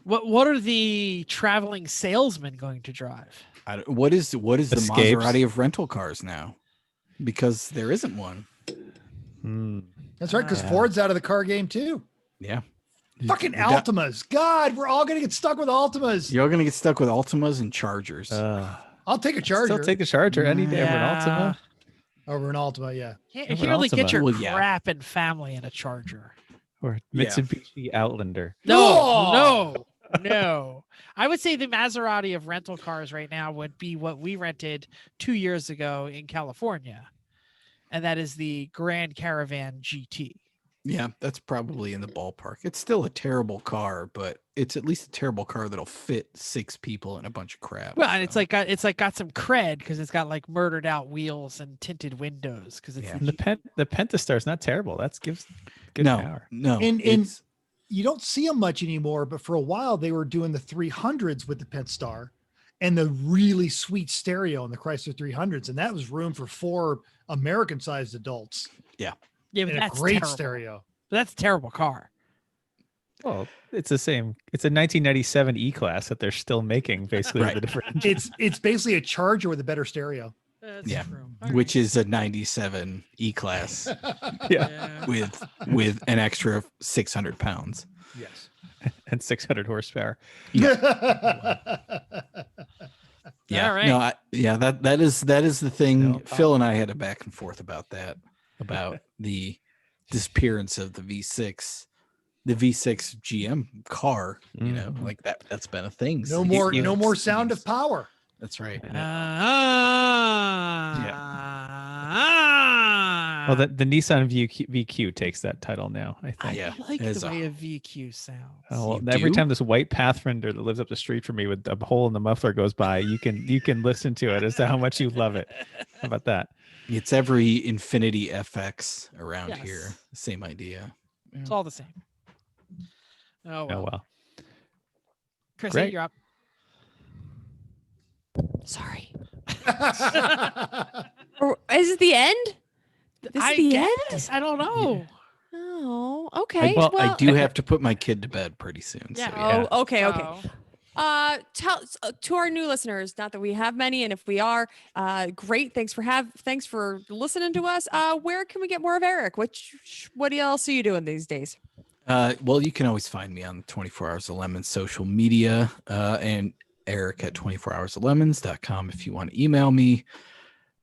What are the traveling salesmen going to drive? What is the Escapes. Maserati of rental cars now? Because there isn't one. Hmm. That's right, because Yeah. Ford's out of the car game too. Yeah. Fucking We got- Altimas. God, we're all going to get stuck with Altimas. You're going to get stuck with Altimas and Chargers. I'll take a Charger Still take a Charger any day over an Yeah. Altima. over an Altima. Yeah. Can't Over you really get Altima. your Well, yeah. crap and family in a Charger? Or Yeah. Mitsubishi Outlander. No, Oh! no. I would say the Maserati of rental cars right now would be what we rented 2 years ago in California. And that is the Grand Caravan GT. Yeah, that's probably in the ballpark. It's still a terrible car, but it's at least a terrible car that'll fit 6 people and a bunch of crap. Well, and so. it's like got some cred because it's got like murdered out wheels and tinted windows because it's Yeah. And the Pentastar is not terrible. That's gives good no, power. no. And it's- you don't see them much anymore, but for a while they were doing the 300s with the Pentastar and the really sweet stereo in the Chrysler 300s, and that was room for 4 American-sized adults. yeah, but And a that's great terrible. stereo. But that's a terrible car. Well, it's the same. It's a 1997 E-Class that they're still making, basically. Right. The different. It's basically a Charger with a better stereo. That's Yeah, true. All right. which is a 97 E-Class Yeah, with an extra 600 pounds. Yes. and 600 horsepower. Yeah, All right. no, that is the thing. No, Phil and I had a back and forth about that, about the disappearance of the V6 GM car. You know, Mhm. like that's been a thing. No since more, the no more sound of 60s. power. That's right. Well, the Nissan VQ takes that title now, I think. Yeah, I like it is the a- way a VQ sounds. Oh, well, You every do? time this white Pathfinder that lives up the street from me with a hole in the muffler goes by, you can listen to it as to how much you love it. How about that? It's every Infinity FX around Yes. here. Same idea. It's all the same. Oh Oh well. well. Chrissy, Great. you're up. Sorry. Or is it the end? This I is the guess. end? I don't know. Oh, okay. Well, I well, do have to put my kid to bed pretty soon. Yeah. So yeah. Oh, okay, okay. So, Tell to our new listeners, not that we have many, and if we are, great. Thanks for listening to us. Where can we get more of Eric? What else are you doing these days? Well, you can always find me on 24 Hours of Lemons social media, and Eric at 24hoursoflemons.com if you want to email me.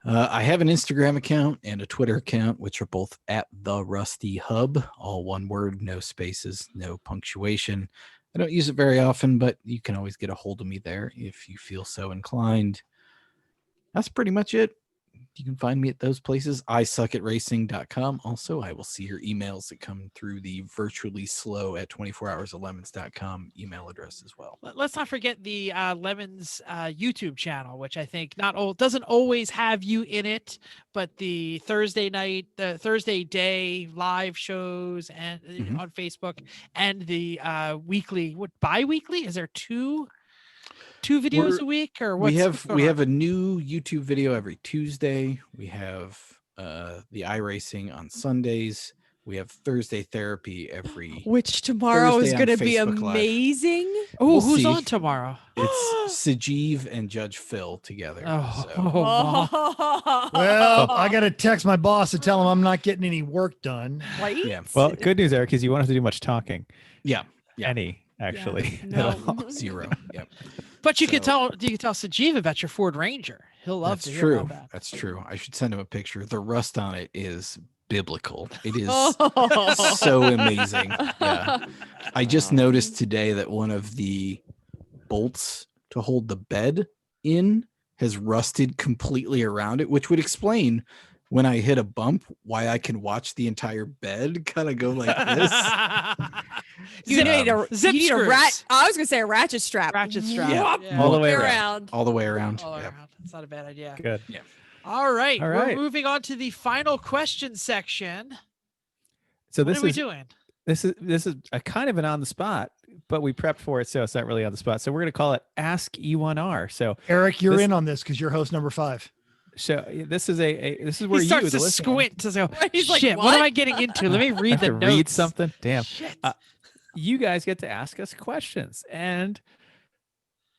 I have an Instagram account and a Twitter account, which are both at the Rusty Hub, all one word, no spaces, no punctuation. I don't use it very often, but you can always get a hold of me there if you feel so inclined. That's pretty much it. You can find me at those places. ISuckAtRacing.com. Also, I will see your emails that come through the virtually slow at 24hoursoflemons.com email address as well. let's not forget the Lemons YouTube channel, which I think doesn't always have you in it, but the Thursday day live shows and Mhm. on Facebook and the weekly, bi-weekly? Is there two videos a week or what's what's going we on? have a new YouTube video every Tuesday. We have the iRacing on Sundays. We have Thursday therapy every. Which tomorrow is Thursday on going to be Facebook Live. amazing. Oh, We'll who's see. on tomorrow? It's Sajeev and Judge Phil together. Oh, so. Well, I got to text my boss to tell him I'm not getting any work done. right? Yeah. Well, good news, Eric, is you won't have to do much talking. Yeah. Any actually. No. Zero. Yep. But you can So- tell Sajeev about your Ford Ranger. He'll love That's to hear true. about that. That's true. I should send him a picture. The rust on it is biblical. It is Oh. so amazing. Yeah. I just noticed today that one of the bolts to hold the bed in has rusted completely around it, which would explain when I hit a bump why I can watch the entire bed kind of go like this. You need a Zip you need a screws. rat. I was going to say a ratchet strap. Ratchet strap. Yeah. Yeah. All the way around. All the way around. All Yep. around. That's not a bad idea. Good. All right. All We're right. moving on to the final question section. So What this are we is doing? this is a kind of an on the spot, but we prepped for it, so it's not really on the spot. So we're gonna call it Ask E1R. So Eric, you're This- in on this because you're host number 5. this is this is where He you starts the to listener, squint to go, He's like, shit, what am "What?" I getting into? Let me read have the to notes. read something. Damn. Shit. You guys get to ask us questions, and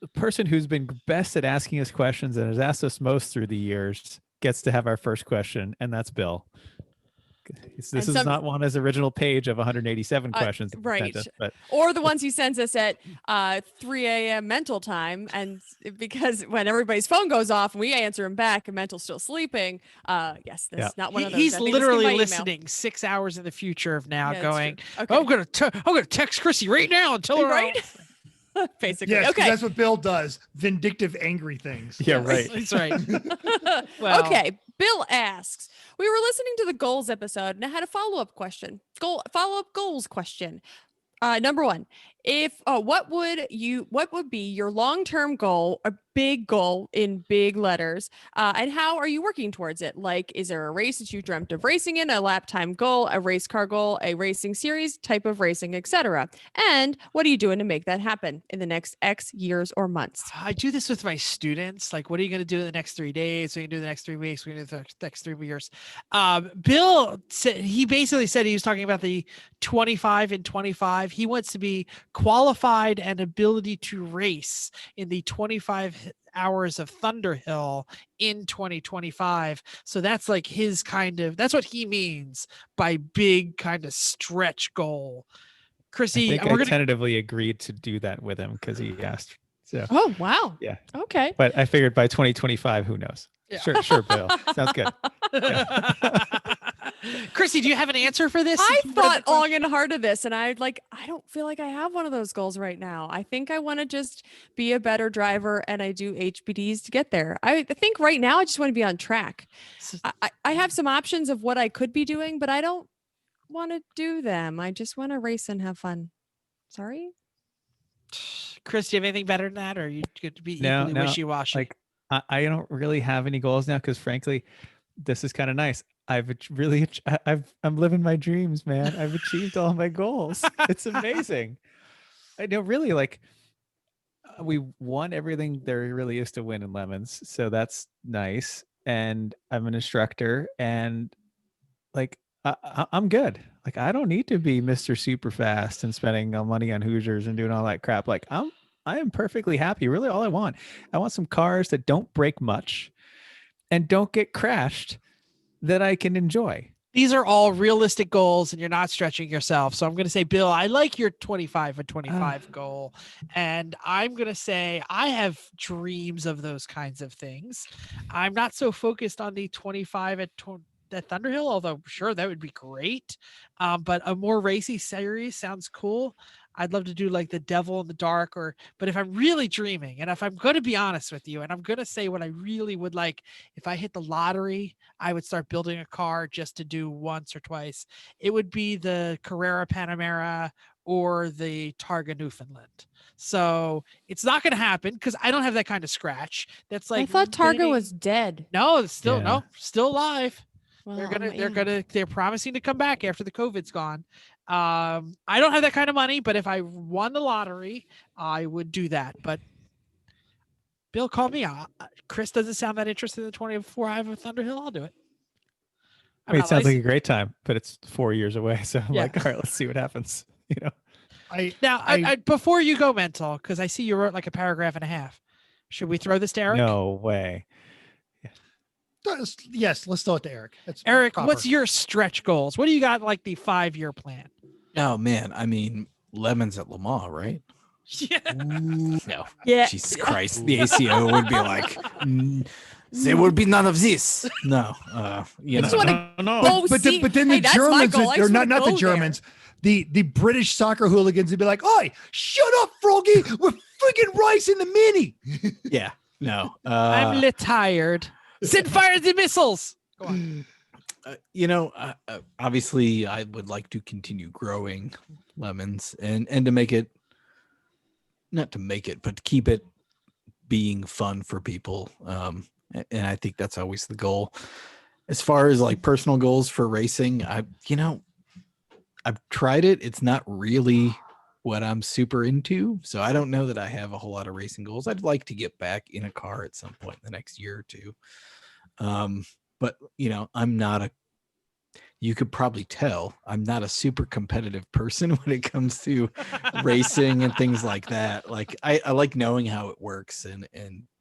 the person who's been best at asking us questions and has asked us most through the years gets to have our first question, and that's Bill. This And is some- not one as original page of 187 questions, that he sent right. us, but Or the ones he sends us at 3 a.m. mental time. And because when everybody's phone goes off and we answer him back and mental's still sleeping, yes, that's Yeah. not one of those. He's I think this literally came by email. listening 6 hours in the future of now Yeah, that's going, true. Okay. I'm gonna text Chrissy right now and tell her Right? Basically. Yes, 'cause Okay. that's what Bill does. Vindictive, angry things. Yeah, Yes. right. That's right. Well, Okay. Bill asks, we were listening to the goals episode and I had a follow-up question. Follow-up goals question. Number one, if what would be your long-term goal, a big goal in big letters, and how are you working towards it? Like, is there a race that you dreamt of racing in, a lap time goal, a race car goal, a racing series, type of racing, etc.? And what are you doing to make that happen in the next X years or months? I do this with my students. Like, what are you going to do in the next 3 days? What are you going to do the next 3 weeks? What are you going to do the next 3 years? Bill said, he basically said he was talking about the 25 and 25. He wants to be qualified and ability to race in the 25 hours of Thunderhill in 2025. So that's like his that's what he means by big kind of stretch goal. Chrissy, I think we're I gonna tentatively agreed to do that with him because he asked. So Oh, wow. yeah, Okay. but I figured by 2025, who knows? Yeah. Sure, Bill. Sounds good. Chrissy, do you have an answer for this? I Since you read the thought question? long and hard of this, and I don't feel like I have one of those goals right now. I think I want to just be a better driver, and I do HPDs to get there. I think right now I just want to be on track. I have some options of what I could be doing, but I don't want to do them. I just want to race and have fun. Sorry. Chris, do you have anything better than that, or are you going to be No, equally no, wishy-washy? Like I don't really have any goals now because frankly, this is kind of nice. I'm living my dreams, man. I've achieved all my goals. It's amazing. I know, really, like we won everything there really is to win in Lemons, so that's nice. And I'm an instructor, and like I'm good. Like I don't need to be Mr. Super Fast and spending money on Hoosiers and doing all that crap. Like I am perfectly happy. Really, all I want some cars that don't break much and don't get crashed that I can enjoy. These are all realistic goals and you're not stretching yourself. So I'm going to say, Bill, I like your 25 and 25 goal. And I'm going to say I have dreams of those kinds of things. I'm not so focused on the 25 at Thunderhill, although sure, that would be great. But a more racy series sounds cool. I'd love to do like the Devil in the Dark, but if I'm really dreaming, and if I'm going to be honest with you, and I'm going to say what I really would like, if I hit the lottery, I would start building a car just to do once or twice. It would be the Carrera Panamera or the Targa Newfoundland. So it's not going to happen because I don't have that kind of scratch. That's like I thought Targa winning. was dead. No, it's still Yeah. still alive. Well, They're promising to come back after the COVID's gone. I don't have that kind of money, but if I won the lottery, I would do that. But Bill, call me out. Chris doesn't sound that interested in the 24 Hive of Thunderhill. I'll do it. I mean, it sounds like a great time, but it's 4 years away. So I'm Yeah. like, all right, let's see what happens. You know, I before you go mental, because I see you wrote like a paragraph and a half. Should we throw this to Eric? no way. Yes, let's throw it to Eric. That's Eric, proper. what's your stretch goals? What do you got like the 5-year plan? Oh man, I mean Lemons at Le Mans, right? Yeah. No. Yeah. Jesus Christ, the ACO would be like, there will be none of this. No, you I just know. wanna no. go but see. then Hey, the that's my Germans, goal. I or just not wanna the go Germans, the British soccer hooligans would be like, "Oi, shut up, Froggy! We're freaking racing the Mini." Yeah, no. I'm tired. Set fire the missiles. Go on. Obviously, I would like to continue growing Lemons and to make it, not to make it, but to keep it being fun for people. And I think that's always the goal. As far as like personal goals for racing, I've tried it. It's not really what I'm super into. So I don't know that I have a whole lot of racing goals. I'd like to get back in a car at some point in the next year or two. But I'm not you could probably tell I'm not a super competitive person when it comes to racing and things like that. Like I like knowing how it works and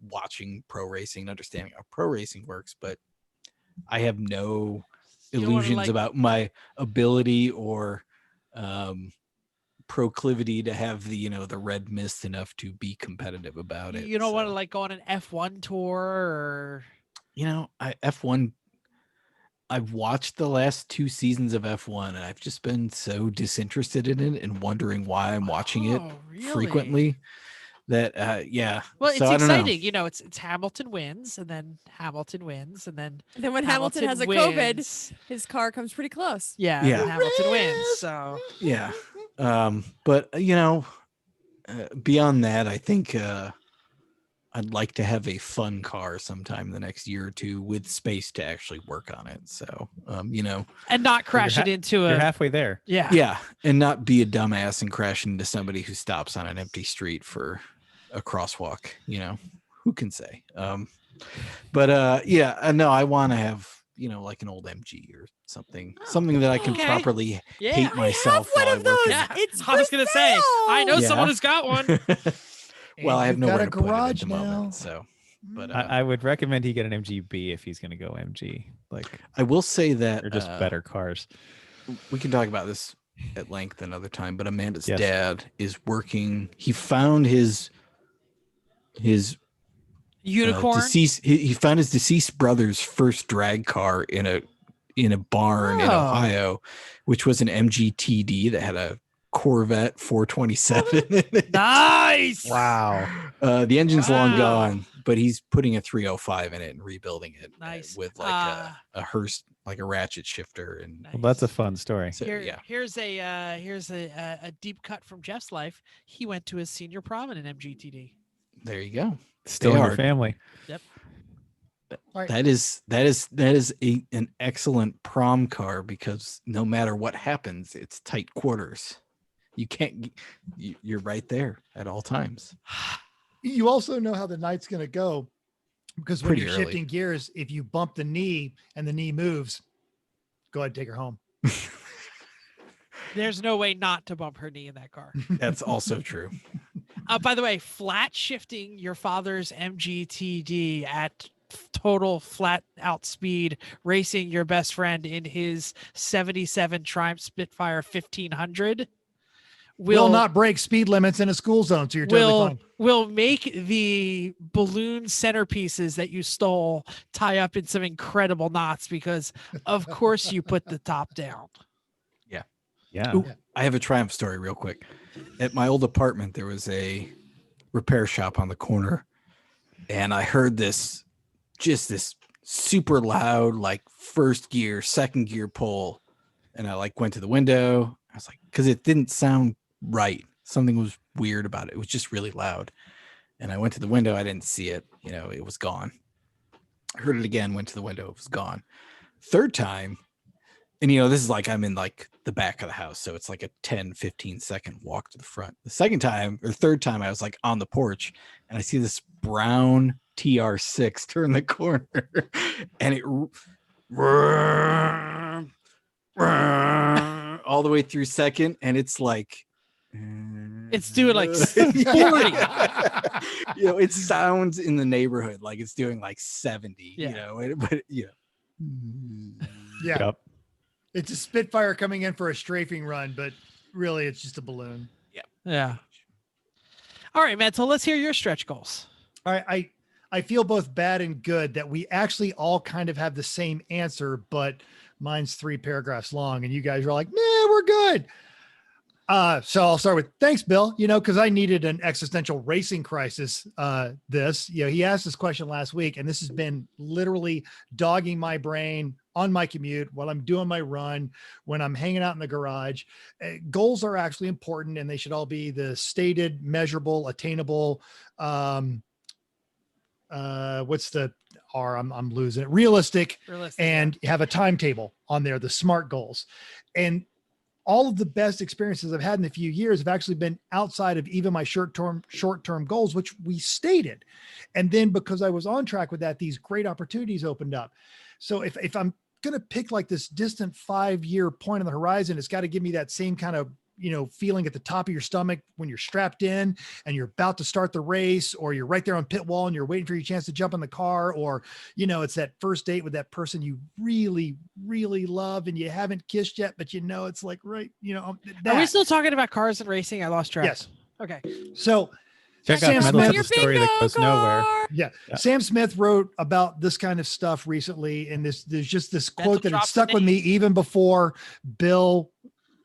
watching pro racing and understanding how pro racing works, but I have no You don't wanna, illusions like- about my ability or proclivity to have the the red mist enough to be competitive about it. You don't want to So, like go on an F1 tour or I F1 I've watched the last 2 seasons of F1 and I've just been so disinterested in it and wondering why I'm watching it Oh, really? frequently that yeah. Well, So it's I don't know. exciting. You know, it's Hamilton wins, and then Hamilton wins, and then And then when Hamilton has a COVID, wins. his car comes pretty close. Yeah, Yeah. and then Hamilton wins. So Yeah. But beyond that, I think I'd like to have a fun car sometime in the next year or two with space to actually work on it. So, and not crash it into You're a halfway there. yeah, and not be a dumbass and crash into somebody who stops on an empty street for a crosswalk. Who can say? But yeah, no, I want to have like an old MG or something that I can Okay. properly Yeah. hate myself. one while of I work those. in it. Yeah, It's I was for gonna say, I know Yeah. someone who's got one. Well, I have And you've got nowhere a to put it at garage the now. moment. So, but I would recommend he get an MGB if he's going to go MG. Like, I will say that they're just better cars. we can talk about this at length another time, but Amanda's Yes. dad is working. He found his Unicorn. deceased. He found his deceased brother's first drag car in a barn in Oh. Ohio, which was an MGTD that had a Corvette 427 in it. Nice. Wow. The engine's long Wow. gone, but he's putting a 305 in it and rebuilding it Nice. with like a Hearst, like a ratchet shifter. And Well, that's a fun story. so, Here, yeah. here's a deep cut from Jeff's life. He went to his senior prom in an MGTD. There you go. Still They in are. your family. All right. That is an excellent prom car because no matter what happens, it's tight quarters. You can't. You're right there at all times. You also know how the night's going to go because when Pretty you're early. shifting gears, if you bump the knee and the knee moves, go ahead and take her home. There's no way not to bump her knee in that car. That's also true. By the way, flat shifting your father's MGTD at total flat out speed, racing your best friend in his 77 Triumph Spitfire 1500 Will not break speed limits in a school zone, so you're totally fine. will make the balloon centerpieces that you stole tie up in some incredible knots because of course you put the top down. Yeah. Ooh, I have a Triumph story real quick. At my old apartment, there was a repair shop on the corner, and I heard this super loud, like first gear, second gear pull. And I like went to the window. I was like, because it didn't sound right. Something was weird about it. It was just really loud. And I went to the window. I didn't see it. It was gone. I heard it again, went to the window. It was gone. Third time. And, this is like I'm in like the back of the house. So it's like a 10, 15 second walk to the front. The third time I was like on the porch and I see this brown TR6 turn the corner and it all the way through second. And it's like, It's doing like 40. It sounds in the neighborhood like it's doing like 70, Yeah. but Yeah. Yep. It's a Spitfire coming in for a strafing run, but really it's just a balloon. Yeah. All right, man. So let's hear your stretch goals. All right. I feel both bad and good that we actually all kind of have the same answer, but mine's 3 paragraphs long and you guys are like, nah, we're good. So I'll start with thanks, Bill, because I needed an existential racing crisis. He asked this question last week and this has been literally dogging my brain on my commute while I'm doing my run, when I'm hanging out in the garage. Goals are actually important and they should all be the stated, measurable, attainable, what's the R? I'm losing it. Realistic, and have a timetable on there, the SMART goals. And all of the best experiences I've had in a few years have actually been outside of even my short-term goals, which we stated. And then because I was on track with that, these great opportunities opened up. So if I'm going to pick like this distant 5-year point on the horizon, it's got to give me that same kind of, feeling at the top of your stomach when you're strapped in and you're about to start the race, or you're right there on pit wall and you're waiting for your chance to jump in the car, or, it's that first date with that person you really, really love and you haven't kissed yet, but it's like, right. Are we still talking about cars and racing? I lost track. Yes. Okay. So Check Sam out Smith. Metal On to your the Story that bingo goes nowhere. card. Yeah. Yeah. Sam Smith wrote about this kind of stuff recently, and there's just this Mental quote that had drops stuck in with me names. even before Bill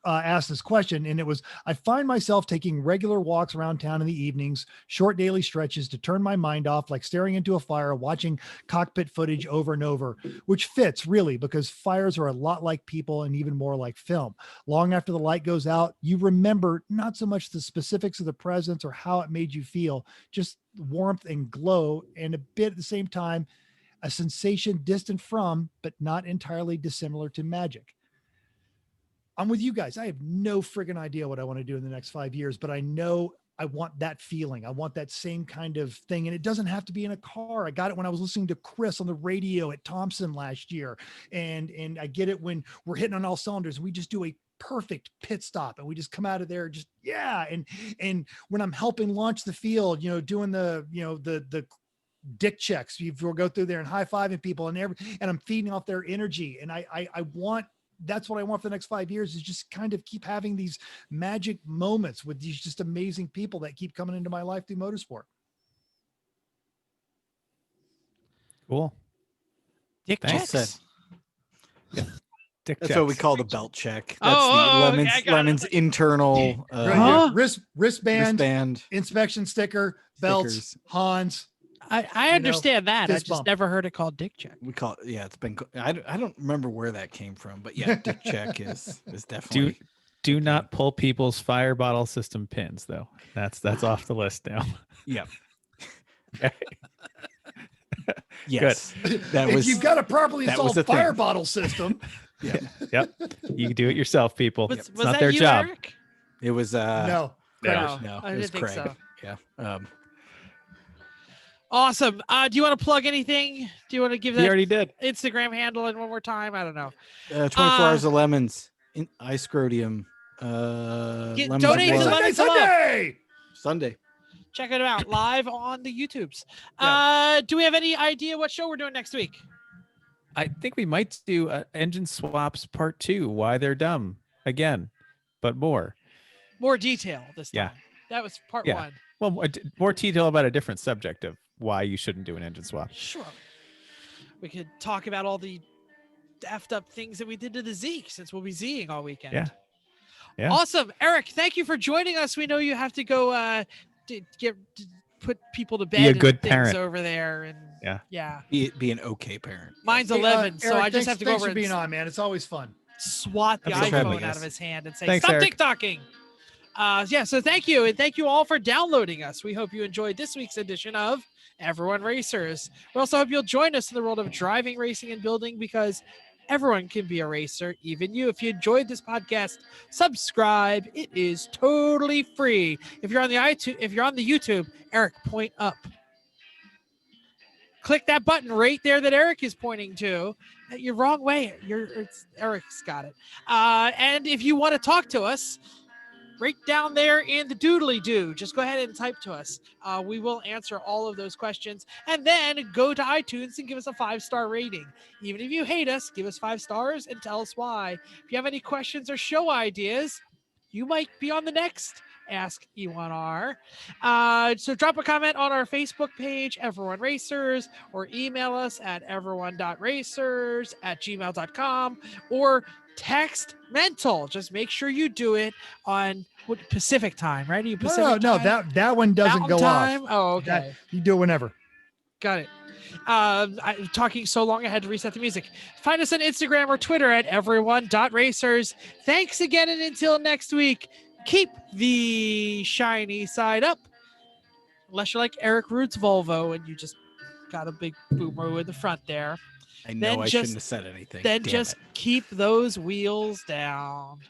asked this question, and it was, I find myself taking regular walks around town in the evenings, short daily stretches to turn my mind off, like staring into a fire, watching cockpit footage over and over, which fits really because fires are a lot like people and even more like film. Long after the light goes out, you remember not so much the specifics of the presence or how it made you feel, just warmth and glow, and a bit at the same time, a sensation distant from, but not entirely dissimilar to magic. I'm with you guys. I have no friggin' idea what I want to do in the next 5 years, but I know I want that feeling. I want that same kind of thing. And it doesn't have to be in a car. I got it when I was listening to Chris on the radio at Thompson last year. And I get it when we're hitting on all cylinders. We just do a perfect pit stop and we just come out of there just, yeah. And when I'm helping launch the field, doing the dick checks, you go through there and high-fiving people and I'm feeding off their energy. And I want, that's what I want for the next 5 years, is just kind of keep having these magic moments with these just amazing people that keep coming into my life through motorsport. Cool. Dick Thanks. checks. Dick That's what we checks. call the belt check. That's Oh, the okay, I got it. Lemon's internal Huh? Wristband, wristband inspection sticker, belts, stickers. Hans. I understand that. I fist just bump. never heard it called dick check. We call it. Yeah, it's been. I don't remember where that came from, but yeah, dick check is definitely. Do not pull people's fire bottle system pins, though. That's off the list now. Yeah. Okay. Yes. That If was. you've got a properly that was installed the thing. fire bottle system, Yeah. Yep. You do it yourself, people. Was, It's was not that their you, job. Eric? It was. no. No. No, I it was didn't think Craig. so. Yeah. Awesome. Do you want to plug anything? Do you want to give He that already did. Instagram handle in one more time? I don't know. 24 hours of lemons. Icecrodium. Lemons donate of to love. Lemons of Love. Sunday. Sunday. Check it out live on the YouTubes. Yeah. Do we have any idea what show we're doing next week? I think we might do engine swaps part 2. Why they're dumb again, but more. More detail this time. Yeah. That was part Yeah. 1. Well, more detail about a different subject of why you shouldn't do an engine swap. Sure. We could talk about all the effed up things that we did to the Zeke, since we'll be Zing all weekend. Yeah. Yeah. Awesome. Eric, thank you for joining us. We know you have to go put people to bed. Be a and good things parent. over there. And Yeah. Be an okay parent. Mine's Hey, 11, so Eric, I just have to go thanks over for and being on, man. It's always fun. swat the Thanks for having iPhone out us. of his hand and say, Thanks, stop Eric. TikToking. So thank you. And thank you all for downloading us. We hope you enjoyed this week's edition of Everyone Racers. We also hope you'll join us in the world of driving, racing, and building, because everyone can be a racer, even you. If you enjoyed this podcast, subscribe. It is totally free. If you're on the YouTube, Eric, point up. Click that button right there that Eric is pointing to. You're wrong way. Eric's got it. And if you want to talk to us, right down there in the doodly doo, just go ahead and type to us. We will answer all of those questions, and then go to iTunes and give us a 5-star rating. Even if you hate us, give us 5 stars and tell us why. If you have any questions or show ideas, you might be on the next Ask E1R. So drop a comment on our Facebook page, Everyone Racers, or email us at everyone.racers@gmail.com, or text mental. Just make sure you do it on Pacific time, right? Are you Pacific No, time? that one doesn't Mountain go time? off. Oh, okay. That, you do it whenever. Got it. I'm talking so long I had to reset the music. Find us on Instagram or Twitter at everyone.racers. Thanks again, and until next week, keep the shiny side up. Unless you're like Eric Rood's Volvo and you just got a big boomer in the front there. I know Then I just- shouldn't have said anything. Then Damn just it. keep those wheels down.